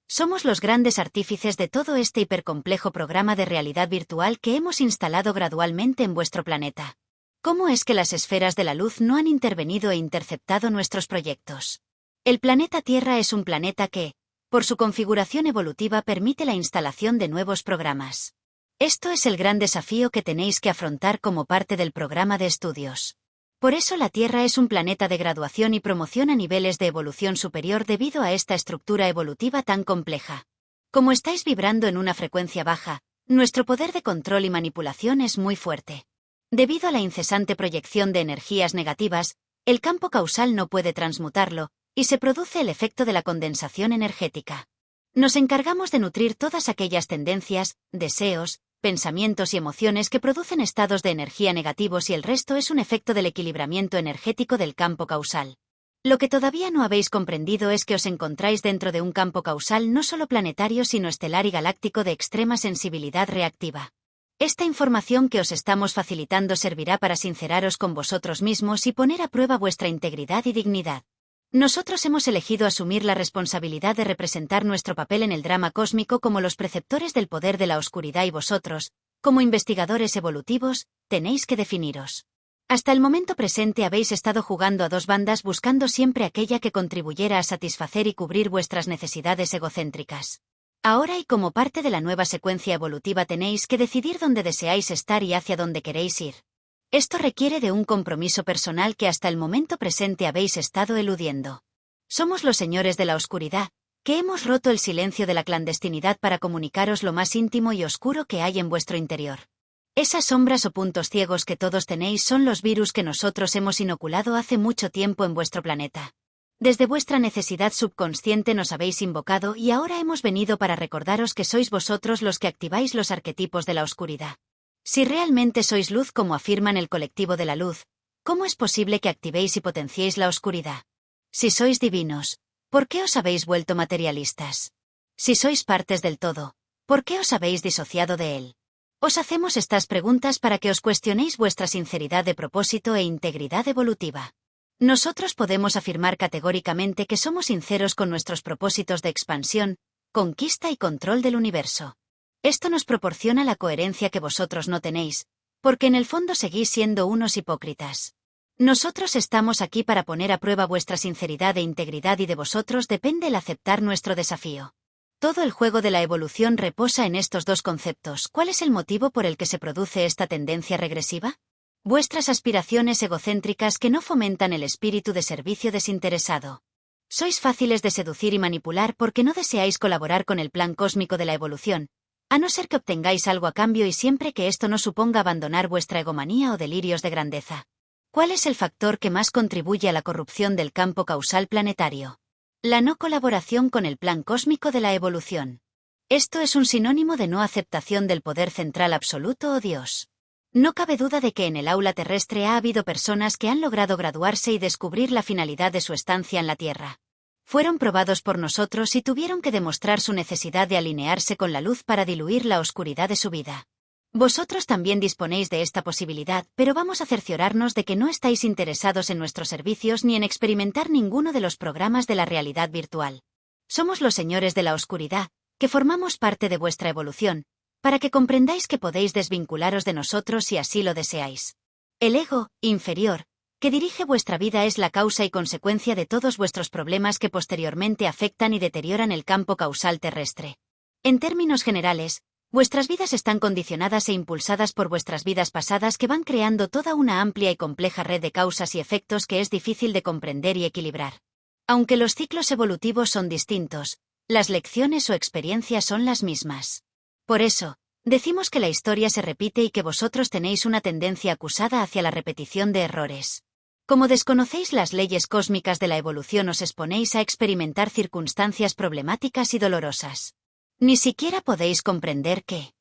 Somos los grandes artífices de todo este hipercomplejo programa de realidad virtual que hemos instalado gradualmente en vuestro planeta. ¿Cómo es que las esferas de la luz no han intervenido e interceptado nuestros proyectos? El planeta Tierra es un planeta que, por su configuración evolutiva, permite la instalación de nuevos programas. Esto es el gran desafío que tenéis que afrontar como parte del programa de estudios. Por eso la Tierra es un planeta de graduación y promoción a niveles de evolución superior debido a esta estructura evolutiva tan compleja. Como estáis vibrando en una frecuencia baja, nuestro poder de control y manipulación es muy fuerte. Debido a la incesante proyección de energías negativas, el campo causal no puede transmutarlo, y se produce el efecto de la condensación energética. Nos encargamos de nutrir todas aquellas tendencias, deseos, pensamientos y emociones que producen estados de energía negativos y el resto es un efecto del equilibramiento energético del campo causal. Lo que todavía no habéis comprendido es que os encontráis dentro de un campo causal no solo planetario sino estelar y galáctico de extrema sensibilidad reactiva. Esta información que os estamos facilitando servirá para sinceraros con vosotros mismos y poner a prueba vuestra integridad y dignidad. Nosotros hemos elegido asumir la responsabilidad de representar nuestro papel en el drama cósmico como los preceptores del poder de la oscuridad y vosotros, como investigadores evolutivos, tenéis que definiros. Hasta el momento presente habéis estado jugando a dos bandas buscando siempre aquella que contribuyera a satisfacer y cubrir vuestras necesidades egocéntricas. Ahora y como parte de la nueva secuencia evolutiva tenéis que decidir dónde deseáis estar y hacia dónde queréis ir. Esto requiere de un compromiso personal que hasta el momento presente habéis estado eludiendo. Somos los señores de la oscuridad, que hemos roto el silencio de la clandestinidad para comunicaros lo más íntimo y oscuro que hay en vuestro interior. Esas sombras o puntos ciegos que todos tenéis son los virus que nosotros hemos inoculado hace mucho tiempo en vuestro planeta. Desde vuestra necesidad subconsciente nos habéis invocado y ahora hemos venido para recordaros que sois vosotros los que activáis los arquetipos de la oscuridad. Si realmente sois luz como afirman el colectivo de la luz, ¿cómo es posible que activéis y potenciéis la oscuridad? Si sois divinos, ¿por qué os habéis vuelto materialistas? Si sois partes del todo, ¿por qué os habéis disociado de él? Os hacemos estas preguntas para que os cuestionéis vuestra sinceridad de propósito e integridad evolutiva. Nosotros podemos afirmar categóricamente que somos sinceros con nuestros propósitos de expansión, conquista y control del universo. Esto nos proporciona la coherencia que vosotros no tenéis, porque en el fondo seguís siendo unos hipócritas. Nosotros estamos aquí para poner a prueba vuestra sinceridad e integridad y de vosotros depende el aceptar nuestro desafío. Todo el juego de la evolución reposa en estos dos conceptos. ¿Cuál es el motivo por el que se produce esta tendencia regresiva? Vuestras aspiraciones egocéntricas que no fomentan el espíritu de servicio desinteresado. Sois fáciles de seducir y manipular porque no deseáis colaborar con el plan cósmico de la evolución, a no ser que obtengáis algo a cambio y siempre que esto no suponga abandonar vuestra egomanía o delirios de grandeza. ¿Cuál es el factor que más contribuye a la corrupción del campo causal planetario? La no colaboración con el plan cósmico de la evolución. Esto es un sinónimo de no aceptación del poder central absoluto o Dios. No cabe duda de que en el aula terrestre ha habido personas que han logrado graduarse y descubrir la finalidad de su estancia en la Tierra. Fueron probados por nosotros y tuvieron que demostrar su necesidad de alinearse con la luz para diluir la oscuridad de su vida. Vosotros también disponéis de esta posibilidad, pero vamos a cerciorarnos de que no estáis interesados en nuestros servicios ni en experimentar ninguno de los programas de la realidad virtual. Somos los señores de la oscuridad, que formamos parte de vuestra evolución, para que comprendáis que podéis desvincularos de nosotros si así lo deseáis. El ego, inferior, que dirige vuestra vida es la causa y consecuencia de todos vuestros problemas que posteriormente afectan y deterioran el campo causal terrestre. En términos generales, vuestras vidas están condicionadas e impulsadas por vuestras vidas pasadas que van creando toda una amplia y compleja red de causas y efectos que es difícil de comprender y equilibrar. Aunque los ciclos evolutivos son distintos, las lecciones o experiencias son las mismas. Por eso, decimos que la historia se repite y que vosotros tenéis una tendencia acusada hacia la repetición de errores. Como desconocéis las leyes cósmicas de la evolución os exponéis a experimentar circunstancias problemáticas y dolorosas. Ni siquiera podéis comprender que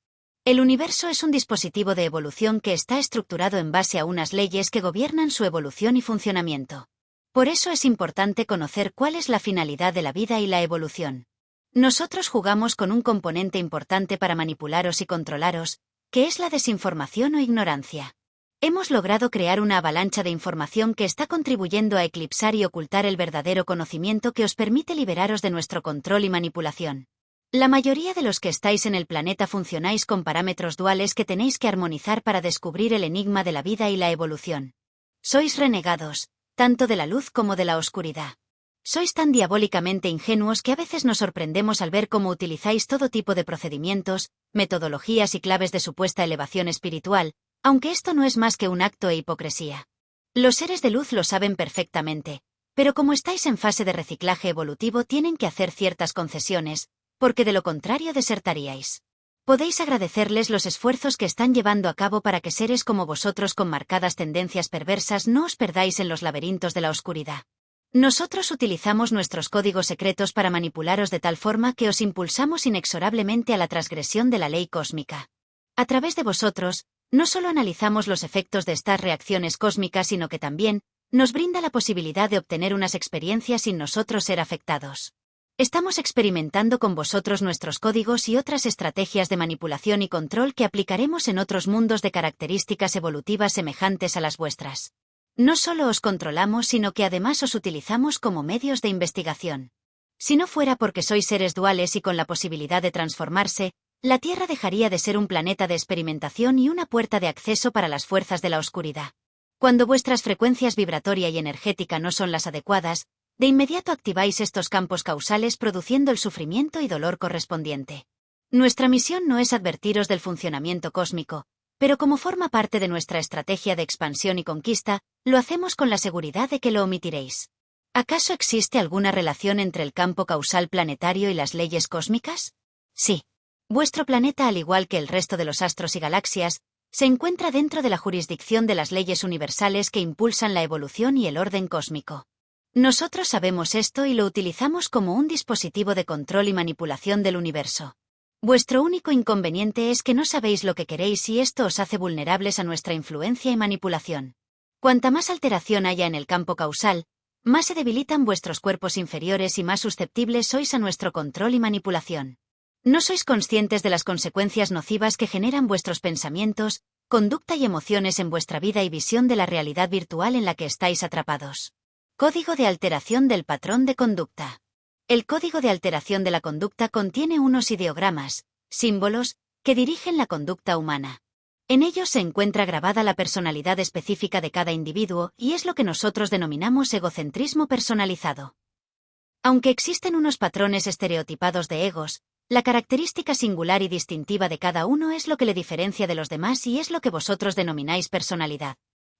el universo es un dispositivo de evolución que está estructurado en base a unas leyes que gobiernan su evolución y funcionamiento. Por eso es importante conocer cuál es la finalidad de la vida y la evolución. Nosotros jugamos con un componente importante para manipularos y controlaros, que es la desinformación o ignorancia. Hemos logrado crear una avalancha de información que está contribuyendo a eclipsar y ocultar el verdadero conocimiento que os permite liberaros de nuestro control y manipulación. La mayoría de los que estáis en el planeta funcionáis con parámetros duales que tenéis que armonizar para descubrir el enigma de la vida y la evolución. Sois renegados, tanto de la luz como de la oscuridad. Sois tan diabólicamente ingenuos que a veces nos sorprendemos al ver cómo utilizáis todo tipo de procedimientos, metodologías y claves de supuesta elevación espiritual, aunque esto no es más que un acto e hipocresía. Los seres de luz lo saben perfectamente, pero como estáis en fase de reciclaje evolutivo tienen que hacer ciertas concesiones, porque de lo contrario desertaríais. Podéis agradecerles los esfuerzos que están llevando a cabo para que seres como vosotros con marcadas tendencias perversas no os perdáis en los laberintos de la oscuridad. Nosotros utilizamos nuestros códigos secretos para manipularos de tal forma que os impulsamos inexorablemente a la transgresión de la ley cósmica. A través de vosotros, no solo analizamos los efectos de estas reacciones cósmicas, sino que también nos brinda la posibilidad de obtener unas experiencias sin nosotros ser afectados. Estamos experimentando con vosotros nuestros códigos y otras estrategias de manipulación y control que aplicaremos en otros mundos de características evolutivas semejantes a las vuestras. No solo os controlamos, sino que además os utilizamos como medios de investigación. Si no fuera porque sois seres duales y con la posibilidad de transformarse, la Tierra dejaría de ser un planeta de experimentación y una puerta de acceso para las fuerzas de la oscuridad. Cuando vuestras frecuencias vibratoria y energética no son las adecuadas, de inmediato activáis estos campos causales produciendo el sufrimiento y dolor correspondiente. Nuestra misión no es advertiros del funcionamiento cósmico, pero como forma parte de nuestra estrategia de expansión y conquista, lo hacemos con la seguridad de que lo omitiréis. ¿Acaso existe alguna relación entre el campo causal planetario y las leyes cósmicas? Sí. Vuestro planeta, al igual que el resto de los astros y galaxias, se encuentra dentro de la jurisdicción de las leyes universales que impulsan la evolución y el orden cósmico. Nosotros sabemos esto y lo utilizamos como un dispositivo de control y manipulación del universo. Vuestro único inconveniente es que no sabéis lo que queréis y esto os hace vulnerables a nuestra influencia y manipulación. Cuanta más alteración haya en el campo causal, más se debilitan vuestros cuerpos inferiores y más susceptibles sois a nuestro control y manipulación. No sois conscientes de las consecuencias nocivas que generan vuestros pensamientos, conducta y emociones en vuestra vida y visión de la realidad virtual en la que estáis atrapados. Código de alteración del patrón de conducta. El código de alteración de la conducta contiene unos ideogramas, símbolos, que dirigen la conducta humana. En ellos se encuentra grabada la personalidad específica de cada individuo y es lo que nosotros denominamos egocentrismo personalizado. Aunque existen unos patrones estereotipados de egos, la característica singular y distintiva de cada uno es lo que le diferencia de los demás y es lo que vosotros denomináis personalidad.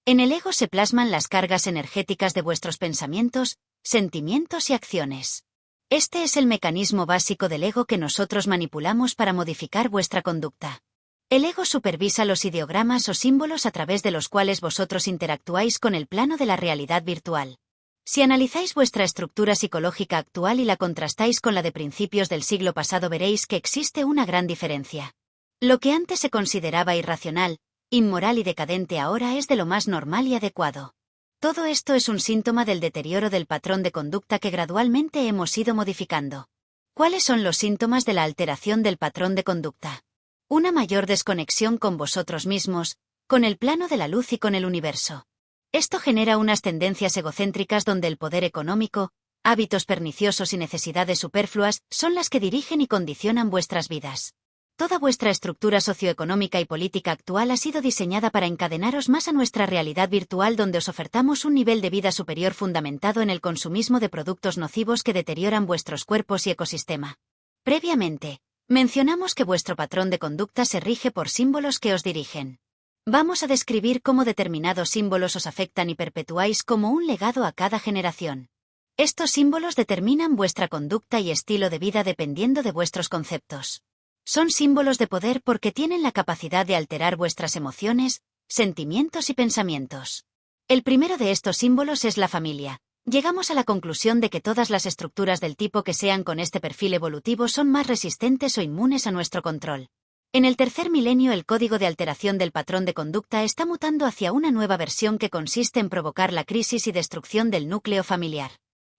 En el ego se plasman las cargas energéticas de vuestros pensamientos, sentimientos y acciones. Este es el mecanismo básico del ego que nosotros manipulamos para modificar vuestra conducta. El ego supervisa los ideogramas o símbolos a través de los cuales vosotros interactuáis con el plano de la realidad virtual. Si analizáis vuestra estructura psicológica actual y la contrastáis con la de principios del siglo pasado, veréis que existe una gran diferencia. Lo que antes se consideraba irracional, inmoral y decadente ahora es de lo más normal y adecuado. Todo esto es un síntoma del deterioro del patrón de conducta que gradualmente hemos ido modificando. ¿Cuáles son los síntomas de la alteración del patrón de conducta? Una mayor desconexión con vosotros mismos, con el plano de la luz y con el universo. Esto genera unas tendencias egocéntricas donde el poder económico, hábitos perniciosos y necesidades superfluas son las que dirigen y condicionan vuestras vidas. Toda vuestra estructura socioeconómica y política actual ha sido diseñada para encadenaros más a nuestra realidad virtual, donde os ofertamos un nivel de vida superior fundamentado en el consumismo de productos nocivos que deterioran vuestros cuerpos y ecosistema. Previamente, mencionamos que vuestro patrón de conducta se rige por símbolos que os dirigen. Vamos a describir cómo determinados símbolos os afectan y perpetuáis como un legado a cada generación. Estos símbolos determinan vuestra conducta y estilo de vida dependiendo de vuestros conceptos. Son símbolos de poder porque tienen la capacidad de alterar vuestras emociones, sentimientos y pensamientos. El primero de estos símbolos es la familia. Llegamos a la conclusión de que todas las estructuras del tipo que sean con este perfil evolutivo son más resistentes o inmunes a nuestro control. En el tercer milenio, el código de alteración del patrón de conducta está mutando hacia una nueva versión que consiste en provocar la crisis y destrucción del núcleo familiar.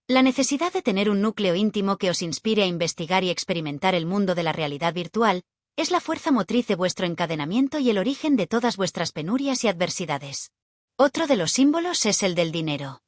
La necesidad de tener un núcleo íntimo que os inspire a investigar y experimentar el mundo de la realidad virtual es la fuerza motriz de vuestro encadenamiento y el origen de todas vuestras penurias y adversidades. Otro de los símbolos es el del dinero.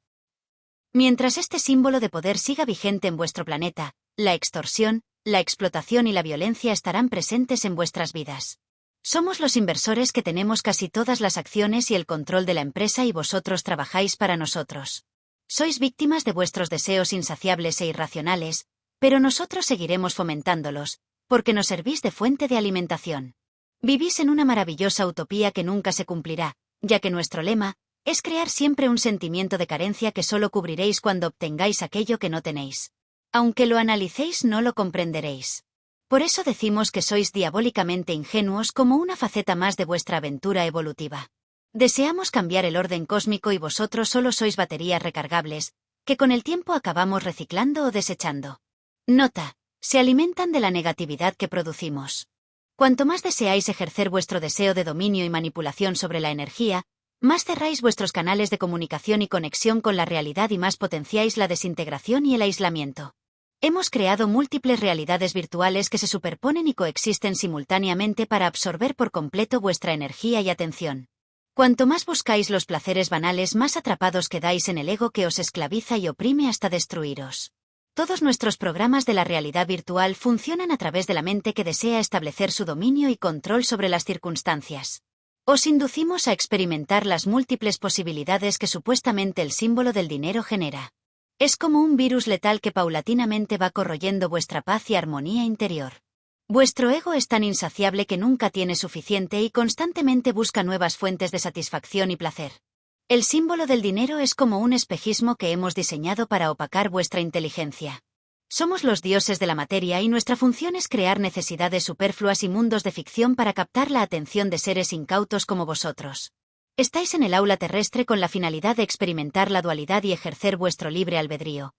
Mientras este símbolo de poder siga vigente en vuestro planeta, la extorsión, la explotación y la violencia estarán presentes en vuestras vidas. Somos los inversores que tenemos casi todas las acciones y el control de la empresa y vosotros trabajáis para nosotros. Sois víctimas de vuestros deseos insaciables e irracionales, pero nosotros seguiremos fomentándolos, porque nos servís de fuente de alimentación. Vivís en una maravillosa utopía que nunca se cumplirá, ya que nuestro lema es crear siempre un sentimiento de carencia que solo cubriréis cuando obtengáis aquello que no tenéis. Aunque lo analicéis, no lo comprenderéis. Por eso decimos que sois diabólicamente ingenuos como una faceta más de vuestra aventura evolutiva. Deseamos cambiar el orden cósmico y vosotros solo sois baterías recargables, que con el tiempo acabamos reciclando o desechando. Nota: se alimentan de la negatividad que producimos. Cuanto más deseáis ejercer vuestro deseo de dominio y manipulación sobre la energía, más cerráis vuestros canales de comunicación y conexión con la realidad y más potenciáis la desintegración y el aislamiento. Hemos creado múltiples realidades virtuales que se superponen y coexisten simultáneamente para absorber por completo vuestra energía y atención. Cuanto más buscáis los placeres banales, más atrapados quedáis en el ego que os esclaviza y oprime hasta destruiros. Todos nuestros programas de la realidad virtual funcionan a través de la mente que desea establecer su dominio y control sobre las circunstancias. Os inducimos a experimentar las múltiples posibilidades que supuestamente el símbolo del dinero genera. Es como un virus letal que paulatinamente va corroyendo vuestra paz y armonía interior. Vuestro ego es tan insaciable que nunca tiene suficiente y constantemente busca nuevas fuentes de satisfacción y placer. El símbolo del dinero es como un espejismo que hemos diseñado para opacar vuestra inteligencia. Somos los dioses de la materia y nuestra función es crear necesidades superfluas y mundos de ficción para captar la atención de seres incautos como vosotros. Estáis en el aula terrestre con la finalidad de experimentar la dualidad y ejercer vuestro libre albedrío.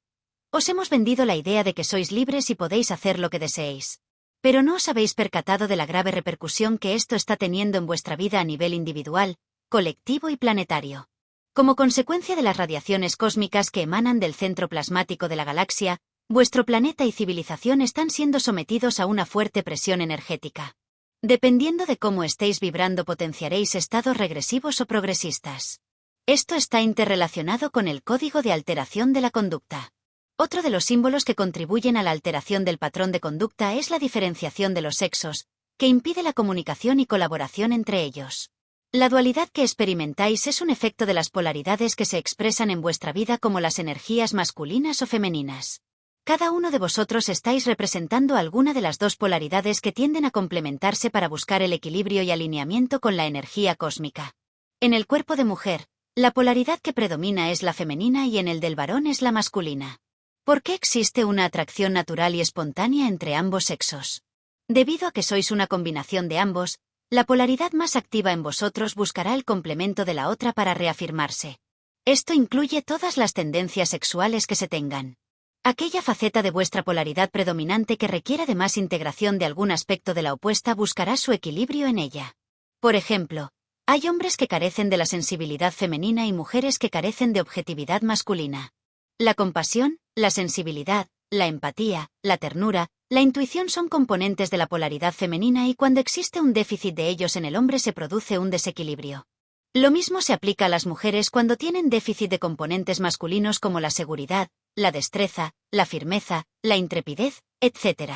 Os hemos vendido la idea de que sois libres y podéis hacer lo que deseéis. Pero no os habéis percatado de la grave repercusión que esto está teniendo en vuestra vida a nivel individual, colectivo y planetario. Como consecuencia de las radiaciones cósmicas que emanan del centro plasmático de la galaxia, vuestro planeta y civilización están siendo sometidos a una fuerte presión energética. Dependiendo de cómo estéis vibrando, potenciaréis estados regresivos o progresistas. Esto está interrelacionado con el código de alteración de la conducta. Otro de los símbolos que contribuyen a la alteración del patrón de conducta es la diferenciación de los sexos, que impide la comunicación y colaboración entre ellos. La dualidad que experimentáis es un efecto de las polaridades que se expresan en vuestra vida como las energías masculinas o femeninas. Cada uno de vosotros estáis representando alguna de las dos polaridades que tienden a complementarse para buscar el equilibrio y alineamiento con la energía cósmica. En el cuerpo de mujer, la polaridad que predomina es la femenina y en el del varón es la masculina. ¿Por qué existe una atracción natural y espontánea entre ambos sexos? Debido a que sois una combinación de ambos, la polaridad más activa en vosotros buscará el complemento de la otra para reafirmarse. Esto incluye todas las tendencias sexuales que se tengan. Aquella faceta de vuestra polaridad predominante que requiera de más integración de algún aspecto de la opuesta buscará su equilibrio en ella. Por ejemplo, hay hombres que carecen de la sensibilidad femenina y mujeres que carecen de objetividad masculina. La compasión, la sensibilidad, la empatía, la ternura, la intuición son componentes de la polaridad femenina y cuando existe un déficit de ellos en el hombre se produce un desequilibrio. Lo mismo se aplica a las mujeres cuando tienen déficit de componentes masculinos como la seguridad, la destreza, la firmeza, la intrepidez, etc.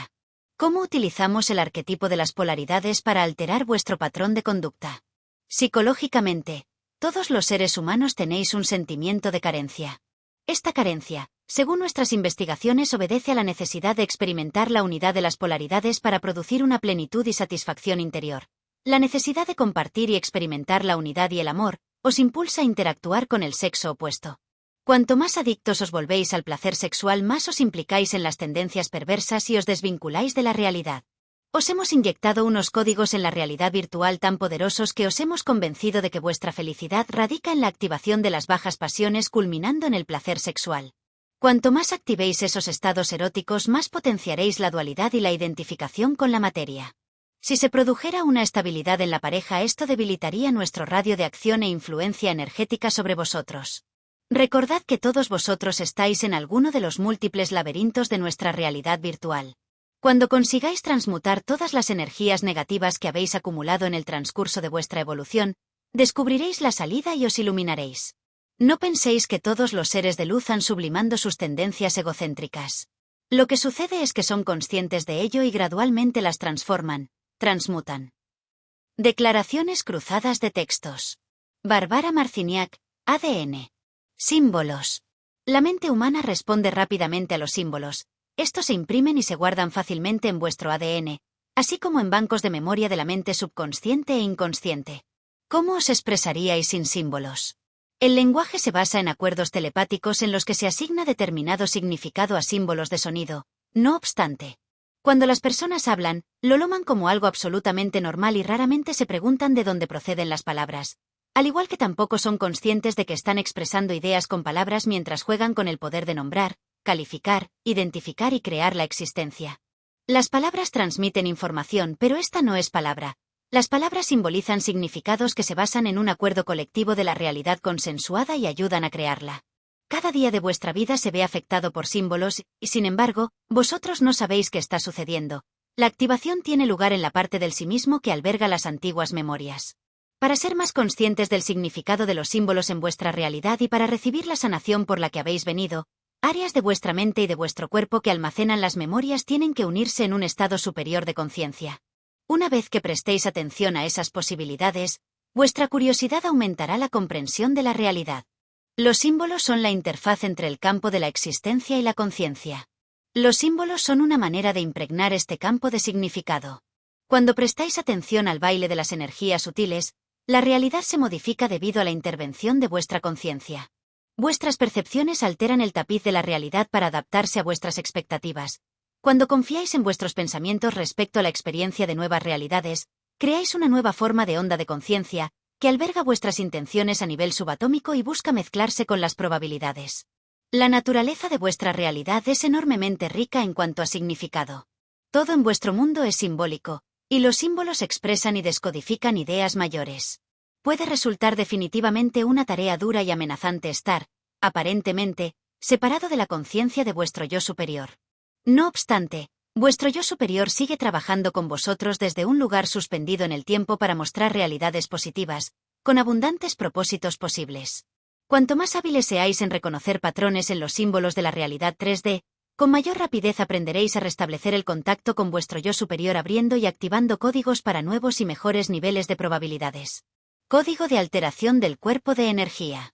¿Cómo utilizamos el arquetipo de las polaridades para alterar vuestro patrón de conducta? Psicológicamente, todos los seres humanos tenéis un sentimiento de carencia. Esta carencia, según nuestras investigaciones, obedece a la necesidad de experimentar la unidad de las polaridades para producir una plenitud y satisfacción interior. La necesidad de compartir y experimentar la unidad y el amor os impulsa a interactuar con el sexo opuesto. Cuanto más adictos os volvéis al placer sexual, más os implicáis en las tendencias perversas y os desvinculáis de la realidad. Os hemos inyectado unos códigos en la realidad virtual tan poderosos que os hemos convencido de que vuestra felicidad radica en la activación de las bajas pasiones culminando en el placer sexual. Cuanto más activéis esos estados eróticos, más potenciaréis la dualidad y la identificación con la materia. Si se produjera una estabilidad en la pareja, esto debilitaría nuestro radio de acción e influencia energética sobre vosotros. Recordad que todos vosotros estáis en alguno de los múltiples laberintos de nuestra realidad virtual. Cuando consigáis transmutar todas las energías negativas que habéis acumulado en el transcurso de vuestra evolución, descubriréis la salida y os iluminaréis. No penséis que todos los seres de luz han sublimando sus tendencias egocéntricas. Lo que sucede es que son conscientes de ello y gradualmente las transforman, transmutan. Declaraciones cruzadas de textos. Barbara Marciniak, ADN. Símbolos. La mente humana responde rápidamente a los símbolos. Estos se imprimen y se guardan fácilmente en vuestro ADN, así como en bancos de memoria de la mente subconsciente e inconsciente. ¿Cómo os expresaríais sin símbolos? El lenguaje se basa en acuerdos telepáticos en los que se asigna determinado significado a símbolos de sonido. No obstante, cuando las personas hablan, lo toman como algo absolutamente normal y raramente se preguntan de dónde proceden las palabras. Al igual que tampoco son conscientes de que están expresando ideas con palabras mientras juegan con el poder de nombrar, calificar, identificar y crear la existencia. Las palabras transmiten información, pero esta no es palabra. Las palabras simbolizan significados que se basan en un acuerdo colectivo de la realidad consensuada y ayudan a crearla. Cada día de vuestra vida se ve afectado por símbolos, y sin embargo, vosotros no sabéis qué está sucediendo. La activación tiene lugar en la parte del sí mismo que alberga las antiguas memorias. Para ser más conscientes del significado de los símbolos en vuestra realidad y para recibir la sanación por la que habéis venido, áreas de vuestra mente y de vuestro cuerpo que almacenan las memorias tienen que unirse en un estado superior de conciencia. Una vez que prestéis atención a esas posibilidades, vuestra curiosidad aumentará la comprensión de la realidad. Los símbolos son la interfaz entre el campo de la existencia y la conciencia. Los símbolos son una manera de impregnar este campo de significado. Cuando prestáis atención al baile de las energías sutiles, la realidad se modifica debido a la intervención de vuestra conciencia. Vuestras percepciones alteran el tapiz de la realidad para adaptarse a vuestras expectativas. Cuando confiáis en vuestros pensamientos respecto a la experiencia de nuevas realidades, creáis una nueva forma de onda de conciencia, que alberga vuestras intenciones a nivel subatómico y busca mezclarse con las probabilidades. La naturaleza de vuestra realidad es enormemente rica en cuanto a significado. Todo en vuestro mundo es simbólico, y los símbolos expresan y descodifican ideas mayores. Puede resultar definitivamente una tarea dura y amenazante estar, aparentemente, separado de la conciencia de vuestro yo superior. No obstante, vuestro yo superior sigue trabajando con vosotros desde un lugar suspendido en el tiempo para mostrar realidades positivas, con abundantes propósitos posibles. Cuanto más hábiles seáis en reconocer patrones en los símbolos de la realidad 3D, con mayor rapidez aprenderéis a restablecer el contacto con vuestro yo superior abriendo y activando códigos para nuevos y mejores niveles de probabilidades. Código de alteración del cuerpo de energía.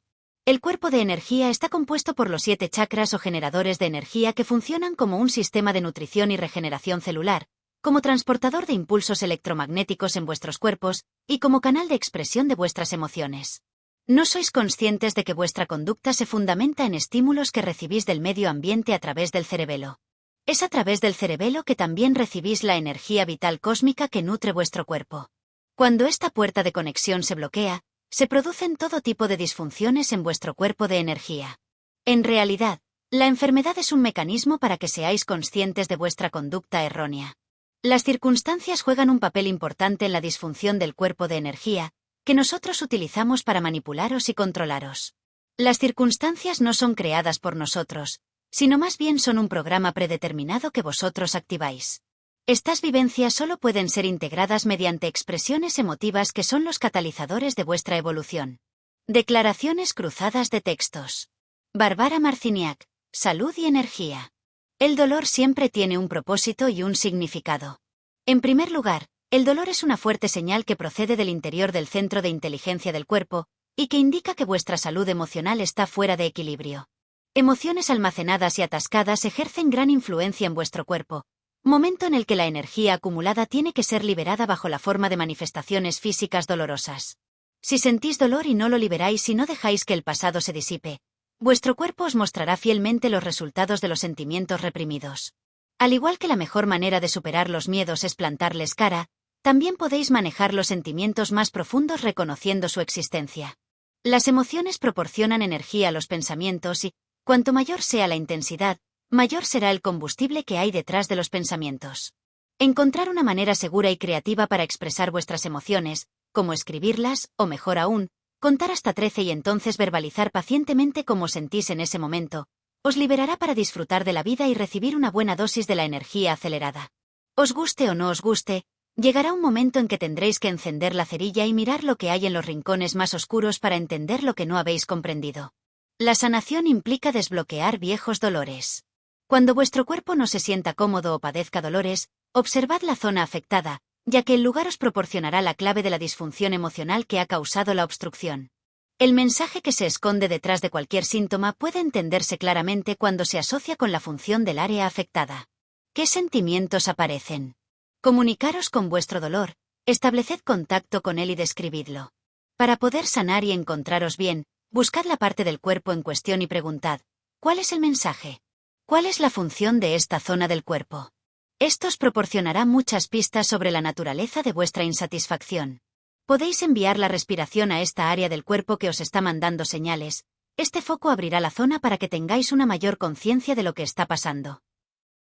El cuerpo de energía está compuesto por los 7 chakras o generadores de energía que funcionan como un sistema de nutrición y regeneración celular, como transportador de impulsos electromagnéticos en vuestros cuerpos, y como canal de expresión de vuestras emociones. No sois conscientes de que vuestra conducta se fundamenta en estímulos que recibís del medio ambiente a través del cerebelo. Es a través del cerebelo que también recibís la energía vital cósmica que nutre vuestro cuerpo. Cuando esta puerta de conexión se bloquea, se producen todo tipo de disfunciones en vuestro cuerpo de energía. En realidad, la enfermedad es un mecanismo para que seáis conscientes de vuestra conducta errónea. Las circunstancias juegan un papel importante en la disfunción del cuerpo de energía, que nosotros utilizamos para manipularos y controlaros. Las circunstancias no son creadas por nosotros, sino más bien son un programa predeterminado que vosotros activáis. Estas vivencias solo pueden ser integradas mediante expresiones emotivas que son los catalizadores de vuestra evolución. Declaraciones cruzadas de textos. Barbara Marciniak, salud y energía. El dolor siempre tiene un propósito y un significado. En primer lugar, el dolor es una fuerte señal que procede del interior del centro de inteligencia del cuerpo, y que indica que vuestra salud emocional está fuera de equilibrio. Emociones almacenadas y atascadas ejercen gran influencia en vuestro cuerpo, momento en el que la energía acumulada tiene que ser liberada bajo la forma de manifestaciones físicas dolorosas. Si sentís dolor y no lo liberáis y no dejáis que el pasado se disipe, vuestro cuerpo os mostrará fielmente los resultados de los sentimientos reprimidos. Al igual que la mejor manera de superar los miedos es plantarles cara, también podéis manejar los sentimientos más profundos reconociendo su existencia. Las emociones proporcionan energía a los pensamientos y, cuanto mayor sea la intensidad, mayor será el combustible que hay detrás de los pensamientos. Encontrar una manera segura y creativa para expresar vuestras emociones, como escribirlas, o mejor aún, contar hasta 13 y entonces verbalizar pacientemente cómo sentís en ese momento, os liberará para disfrutar de la vida y recibir una buena dosis de la energía acelerada. Os guste o no os guste, llegará un momento en que tendréis que encender la cerilla y mirar lo que hay en los rincones más oscuros para entender lo que no habéis comprendido. La sanación implica desbloquear viejos dolores. Cuando vuestro cuerpo no se sienta cómodo o padezca dolores, observad la zona afectada, ya que el lugar os proporcionará la clave de la disfunción emocional que ha causado la obstrucción. El mensaje que se esconde detrás de cualquier síntoma puede entenderse claramente cuando se asocia con la función del área afectada. ¿Qué sentimientos aparecen? Comunicaros con vuestro dolor, estableced contacto con él y describidlo. Para poder sanar y encontraros bien, buscad la parte del cuerpo en cuestión y preguntad, ¿cuál es el mensaje? ¿Cuál es la función de esta zona del cuerpo? Esto os proporcionará muchas pistas sobre la naturaleza de vuestra insatisfacción. Podéis enviar la respiración a esta área del cuerpo que os está mandando señales. Este foco abrirá la zona para que tengáis una mayor conciencia de lo que está pasando.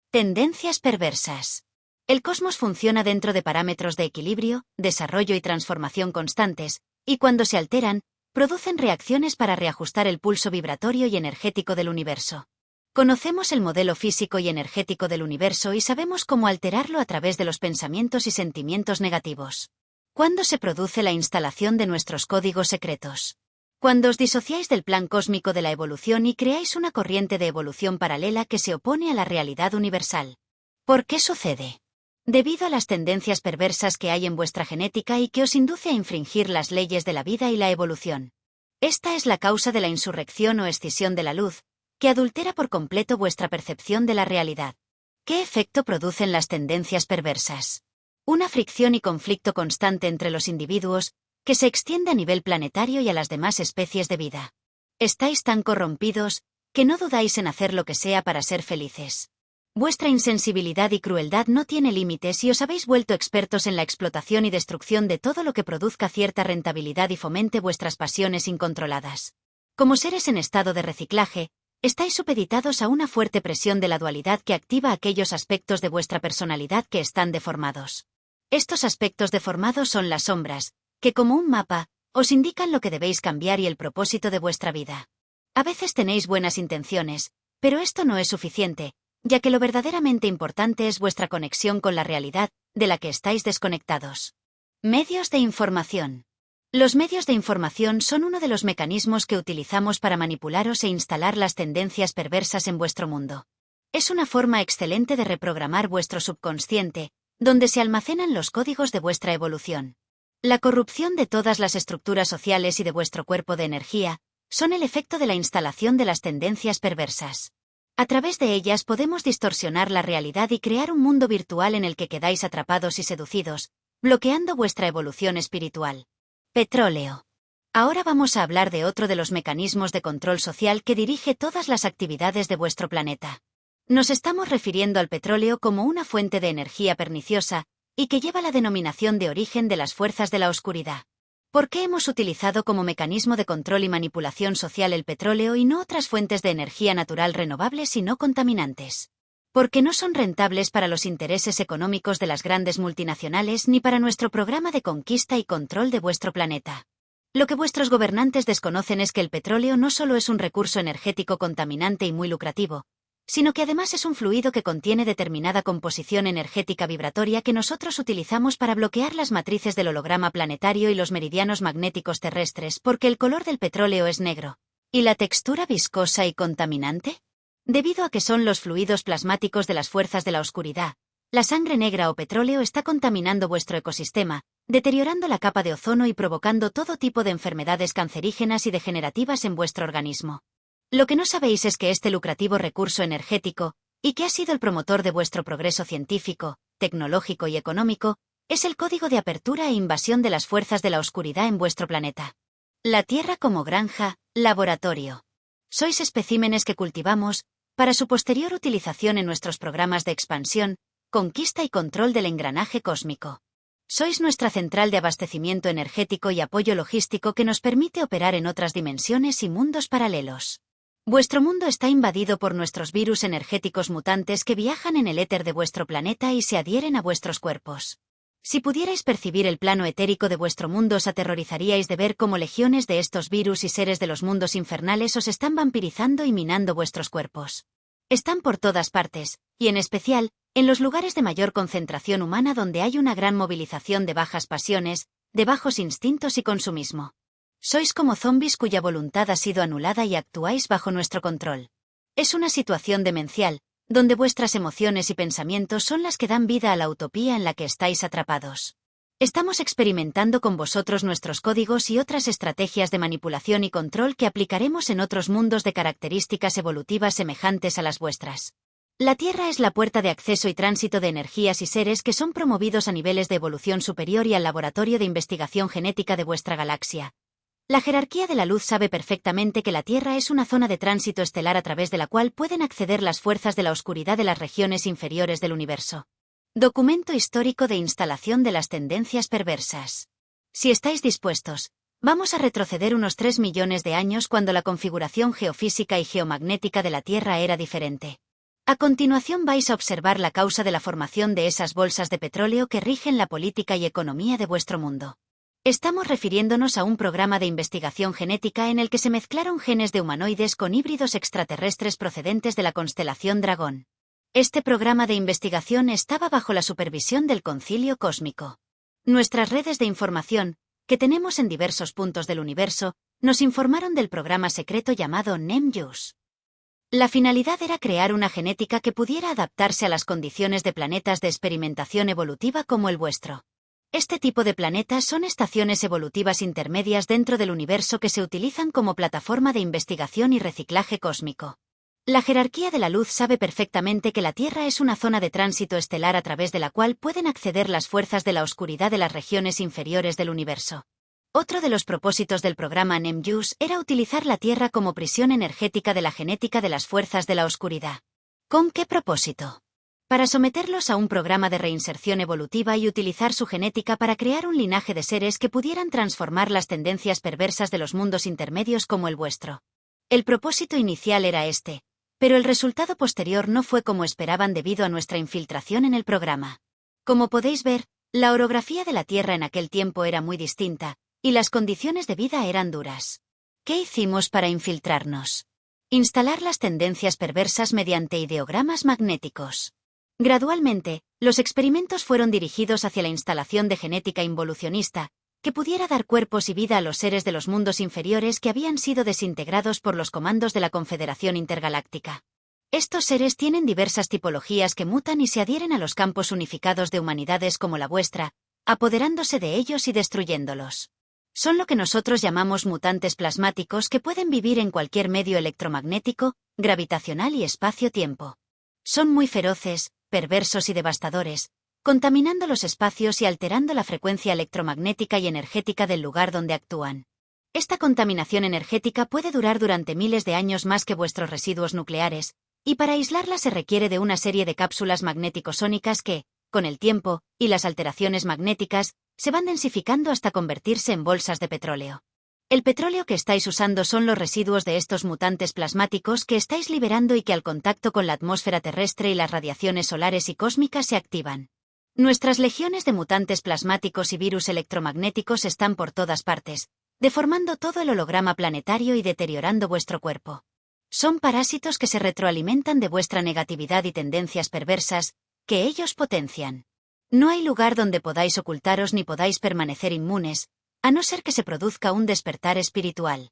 Tendencias perversas. El cosmos funciona dentro de parámetros de equilibrio, desarrollo y transformación constantes, y cuando se alteran, producen reacciones para reajustar el pulso vibratorio y energético del universo. Conocemos el modelo físico y energético del universo y sabemos cómo alterarlo a través de los pensamientos y sentimientos negativos. ¿Cuándo se produce la instalación de nuestros códigos secretos? Cuando os disociáis del plan cósmico de la evolución y creáis una corriente de evolución paralela que se opone a la realidad universal. ¿Por qué sucede? Debido a las tendencias perversas que hay en vuestra genética y que os induce a infringir las leyes de la vida y la evolución. Esta es la causa de la insurrección o escisión de la luz, que adultera por completo vuestra percepción de la realidad. ¿Qué efecto producen las tendencias perversas? Una fricción y conflicto constante entre los individuos, que se extiende a nivel planetario y a las demás especies de vida. Estáis tan corrompidos, que no dudáis en hacer lo que sea para ser felices. Vuestra insensibilidad y crueldad no tiene límites y os habéis vuelto expertos en la explotación y destrucción de todo lo que produzca cierta rentabilidad y fomente vuestras pasiones incontroladas. Como seres en estado de reciclaje, estáis supeditados a una fuerte presión de la dualidad que activa aquellos aspectos de vuestra personalidad que están deformados. Estos aspectos deformados son las sombras, que como un mapa, os indican lo que debéis cambiar y el propósito de vuestra vida. A veces tenéis buenas intenciones, pero esto no es suficiente, ya que lo verdaderamente importante es vuestra conexión con la realidad, de la que estáis desconectados. Medios de información. Los medios de información son uno de los mecanismos que utilizamos para manipularos e instalar las tendencias perversas en vuestro mundo. Es una forma excelente de reprogramar vuestro subconsciente, donde se almacenan los códigos de vuestra evolución. La corrupción de todas las estructuras sociales y de vuestro cuerpo de energía son el efecto de la instalación de las tendencias perversas. A través de ellas podemos distorsionar la realidad y crear un mundo virtual en el que quedáis atrapados y seducidos, bloqueando vuestra evolución espiritual. Petróleo. Ahora vamos a hablar de otro de los mecanismos de control social que dirige todas las actividades de vuestro planeta. Nos estamos refiriendo al petróleo como una fuente de energía perniciosa, y que lleva la denominación de origen de las fuerzas de la oscuridad. ¿Por qué hemos utilizado como mecanismo de control y manipulación social el petróleo y no otras fuentes de energía natural renovables y no contaminantes? Porque no son rentables para los intereses económicos de las grandes multinacionales ni para nuestro programa de conquista y control de vuestro planeta. Lo que vuestros gobernantes desconocen es que el petróleo no solo es un recurso energético contaminante y muy lucrativo, sino que además es un fluido que contiene determinada composición energética vibratoria que nosotros utilizamos para bloquear las matrices del holograma planetario y los meridianos magnéticos terrestres, porque el color del petróleo es negro. ¿Y la textura viscosa y contaminante? Debido a que son los fluidos plasmáticos de las fuerzas de la oscuridad, la sangre negra o petróleo está contaminando vuestro ecosistema, deteriorando la capa de ozono y provocando todo tipo de enfermedades cancerígenas y degenerativas en vuestro organismo. Lo que no sabéis es que este lucrativo recurso energético, y que ha sido el promotor de vuestro progreso científico, tecnológico y económico, es el código de apertura e invasión de las fuerzas de la oscuridad en vuestro planeta. La Tierra como granja, laboratorio. Sois especímenes que cultivamos, para su posterior utilización en nuestros programas de expansión, conquista y control del engranaje cósmico. Sois nuestra central de abastecimiento energético y apoyo logístico que nos permite operar en otras dimensiones y mundos paralelos. Vuestro mundo está invadido por nuestros virus energéticos mutantes que viajan en el éter de vuestro planeta y se adhieren a vuestros cuerpos. Si pudierais percibir el plano etérico de vuestro mundo, os aterrorizaríais de ver cómo legiones de estos virus y seres de los mundos infernales os están vampirizando y minando vuestros cuerpos. Están por todas partes, y en especial, en los lugares de mayor concentración humana donde hay una gran movilización de bajas pasiones, de bajos instintos y consumismo. Sois como zombis cuya voluntad ha sido anulada y actuáis bajo nuestro control. Es una situación demencial, donde vuestras emociones y pensamientos son las que dan vida a la utopía en la que estáis atrapados. Estamos experimentando con vosotros nuestros códigos y otras estrategias de manipulación y control que aplicaremos en otros mundos de características evolutivas semejantes a las vuestras. La Tierra es la puerta de acceso y tránsito de energías y seres que son promovidos a niveles de evolución superior y al laboratorio de investigación genética de vuestra galaxia. La jerarquía de la luz sabe perfectamente que la Tierra es una zona de tránsito estelar a través de la cual pueden acceder las fuerzas de la oscuridad de las regiones inferiores del universo. Documento histórico de instalación de las tendencias perversas. Si estáis dispuestos, vamos a retroceder unos 3 millones de años cuando la configuración geofísica y geomagnética de la Tierra era diferente. A continuación vais a observar la causa de la formación de esas bolsas de petróleo que rigen la política y economía de vuestro mundo. Estamos refiriéndonos a un programa de investigación genética en el que se mezclaron genes de humanoides con híbridos extraterrestres procedentes de la constelación Dragón. Este programa de investigación estaba bajo la supervisión del Concilio Cósmico. Nuestras redes de información, que tenemos en diversos puntos del universo, nos informaron del programa secreto llamado NEMJUS. La finalidad era crear una genética que pudiera adaptarse a las condiciones de planetas de experimentación evolutiva como el vuestro. Este tipo de planetas son estaciones evolutivas intermedias dentro del universo que se utilizan como plataforma de investigación y reciclaje cósmico. La jerarquía de la luz sabe perfectamente que la Tierra es una zona de tránsito estelar a través de la cual pueden acceder las fuerzas de la oscuridad de las regiones inferiores del universo. Otro de los propósitos del programa NEMJUS era utilizar la Tierra como prisión energética de la genética de las fuerzas de la oscuridad. ¿Con qué propósito? Para someterlos a un programa de reinserción evolutiva y utilizar su genética para crear un linaje de seres que pudieran transformar las tendencias perversas de los mundos intermedios como el vuestro. El propósito inicial era este, pero el resultado posterior no fue como esperaban debido a nuestra infiltración en el programa. Como podéis ver, la orografía de la Tierra en aquel tiempo era muy distinta, y las condiciones de vida eran duras. ¿Qué hicimos para infiltrarnos? Instalar las tendencias perversas mediante ideogramas magnéticos. Gradualmente, los experimentos fueron dirigidos hacia la instalación de genética involucionista, que pudiera dar cuerpos y vida a los seres de los mundos inferiores que habían sido desintegrados por los comandos de la Confederación Intergaláctica. Estos seres tienen diversas tipologías que mutan y se adhieren a los campos unificados de humanidades como la vuestra, apoderándose de ellos y destruyéndolos. Son lo que nosotros llamamos mutantes plasmáticos que pueden vivir en cualquier medio electromagnético, gravitacional y espacio-tiempo. Son muy feroces, perversos y devastadores, contaminando los espacios y alterando la frecuencia electromagnética y energética del lugar donde actúan. Esta contaminación energética puede durar durante miles de años más que vuestros residuos nucleares, y para aislarla se requiere de una serie de cápsulas magnético-sónicas que, con el tiempo y las alteraciones magnéticas, se van densificando hasta convertirse en bolsas de petróleo. El petróleo que estáis usando son los residuos de estos mutantes plasmáticos que estáis liberando y que al contacto con la atmósfera terrestre y las radiaciones solares y cósmicas se activan. Nuestras legiones de mutantes plasmáticos y virus electromagnéticos están por todas partes, deformando todo el holograma planetario y deteriorando vuestro cuerpo. Son parásitos que se retroalimentan de vuestra negatividad y tendencias perversas, que ellos potencian. No hay lugar donde podáis ocultaros ni podáis permanecer inmunes, a no ser que se produzca un despertar espiritual.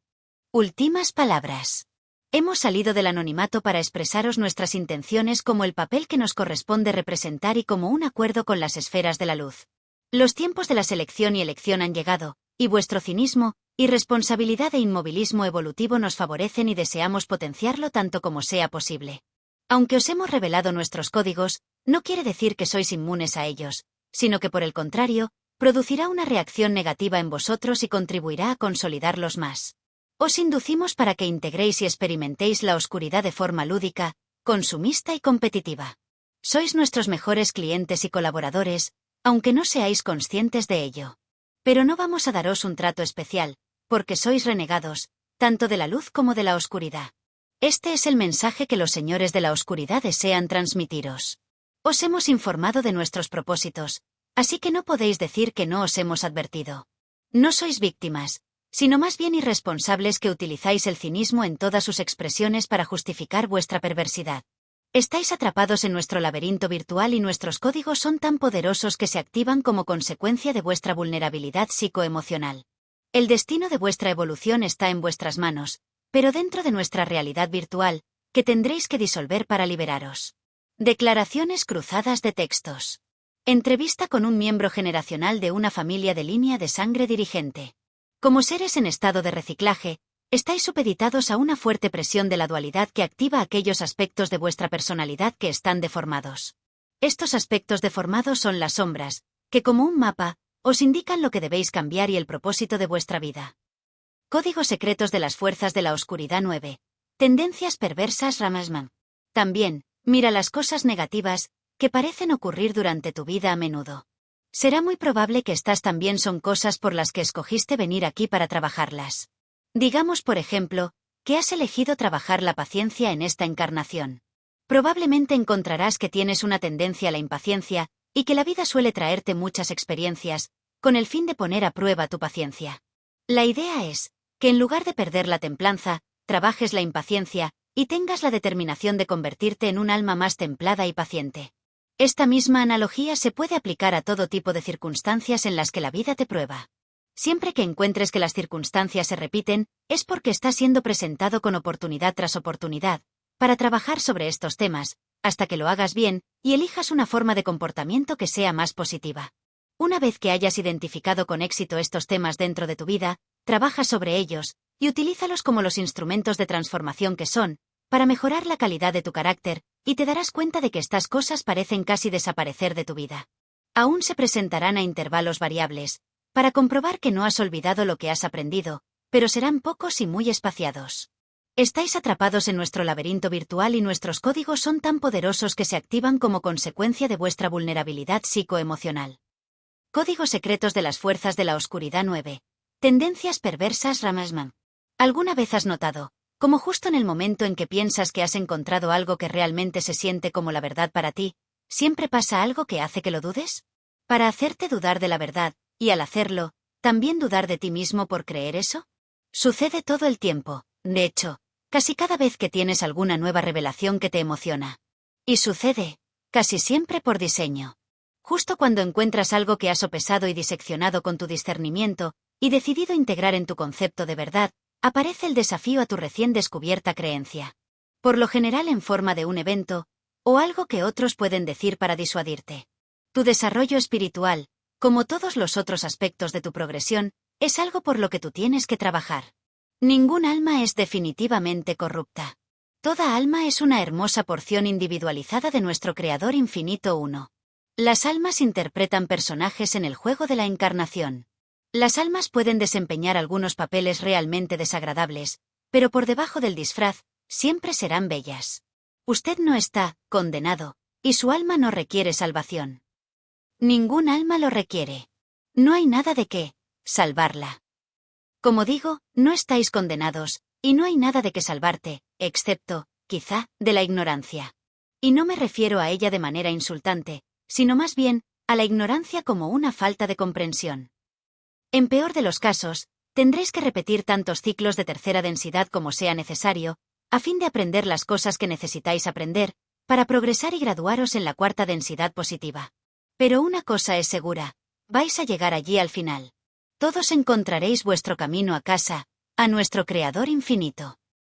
Últimas palabras. Hemos salido del anonimato para expresaros nuestras intenciones como el papel que nos corresponde representar y como un acuerdo con las esferas de la luz. Los tiempos de la selección y elección han llegado, y vuestro cinismo, irresponsabilidad e inmovilismo evolutivo nos favorecen y deseamos potenciarlo tanto como sea posible. Aunque os hemos revelado nuestros códigos, no quiere decir que sois inmunes a ellos, sino que por el contrario, producirá una reacción negativa en vosotros y contribuirá a consolidarlos más. Os inducimos para que integréis y experimentéis la oscuridad de forma lúdica, consumista y competitiva. Sois nuestros mejores clientes y colaboradores, aunque no seáis conscientes de ello. Pero no vamos a daros un trato especial, porque sois renegados, tanto de la luz como de la oscuridad. Este es el mensaje que los señores de la oscuridad desean transmitiros. Os hemos informado de nuestros propósitos, así que no podéis decir que no os hemos advertido. No sois víctimas, sino más bien irresponsables que utilizáis el cinismo en todas sus expresiones para justificar vuestra perversidad. Estáis atrapados en nuestro laberinto virtual y nuestros códigos son tan poderosos que se activan como consecuencia de vuestra vulnerabilidad psicoemocional. El destino de vuestra evolución está en vuestras manos, pero dentro de nuestra realidad virtual, que tendréis que disolver para liberaros. Declaraciones cruzadas de textos. Entrevista con un miembro generacional de una familia de línea de sangre dirigente. Como seres en estado de reciclaje, estáis supeditados a una fuerte presión de la dualidad que activa aquellos aspectos de vuestra personalidad que están deformados. Estos aspectos deformados son las sombras, que como un mapa, os indican lo que debéis cambiar y el propósito de vuestra vida. Códigos secretos de las fuerzas de la oscuridad 9. Tendencias perversas Ramasman. También, mira las cosas negativas que parecen ocurrir durante tu vida a menudo. Será muy probable que estas también son cosas por las que escogiste venir aquí para trabajarlas. Digamos, por ejemplo, que has elegido trabajar la paciencia en esta encarnación. Probablemente encontrarás que tienes una tendencia a la impaciencia y que la vida suele traerte muchas experiencias, con el fin de poner a prueba tu paciencia. La idea es que en lugar de perder la templanza, trabajes la impaciencia y tengas la determinación de convertirte en un alma más templada y paciente. Esta misma analogía se puede aplicar a todo tipo de circunstancias en las que la vida te prueba. Siempre que encuentres que las circunstancias se repiten, es porque estás siendo presentado con oportunidad tras oportunidad, para trabajar sobre estos temas, hasta que lo hagas bien y elijas una forma de comportamiento que sea más positiva. Una vez que hayas identificado con éxito estos temas dentro de tu vida, trabaja sobre ellos y utilízalos como los instrumentos de transformación que son, para mejorar la calidad de tu carácter, y te darás cuenta de que estas cosas parecen casi desaparecer de tu vida. Aún se presentarán a intervalos variables, para comprobar que no has olvidado lo que has aprendido, pero serán pocos y muy espaciados. Estáis atrapados en nuestro laberinto virtual y nuestros códigos son tan poderosos que se activan como consecuencia de vuestra vulnerabilidad psicoemocional. Códigos secretos de las fuerzas de la oscuridad 9. Tendencias perversas Ramasman. ¿Alguna vez has notado como justo en el momento en que piensas que has encontrado algo que realmente se siente como la verdad para ti, siempre pasa algo que hace que lo dudes? Para hacerte dudar de la verdad, y al hacerlo, ¿también dudar de ti mismo por creer eso? Sucede todo el tiempo, de hecho, casi cada vez que tienes alguna nueva revelación que te emociona. Y sucede, casi siempre por diseño. Justo cuando encuentras algo que has sopesado y diseccionado con tu discernimiento, y decidido integrar en tu concepto de verdad, aparece el desafío a tu recién descubierta creencia. Por lo general en forma de un evento, o algo que otros pueden decir para disuadirte. Tu desarrollo espiritual, como todos los otros aspectos de tu progresión, es algo por lo que tú tienes que trabajar. Ningún alma es definitivamente corrupta. Toda alma es una hermosa porción individualizada de nuestro Creador Infinito Uno. Las almas interpretan personajes en el juego de la encarnación. Las almas pueden desempeñar algunos papeles realmente desagradables, pero por debajo del disfraz, siempre serán bellas. Usted no está condenado, y su alma no requiere salvación. Ningún alma lo requiere. No hay nada de qué salvarla. Como digo, no estáis condenados, y no hay nada de qué salvarte, excepto, quizá, de la ignorancia. Y no me refiero a ella de manera insultante, sino más bien, a la ignorancia como una falta de comprensión. En peor de los casos, tendréis que repetir tantos ciclos de tercera densidad como sea necesario, a fin de aprender las cosas que necesitáis aprender, para progresar y graduaros en la cuarta densidad positiva. Pero una cosa es segura, vais a llegar allí al final. Todos encontraréis vuestro camino a casa, a nuestro Creador Infinito.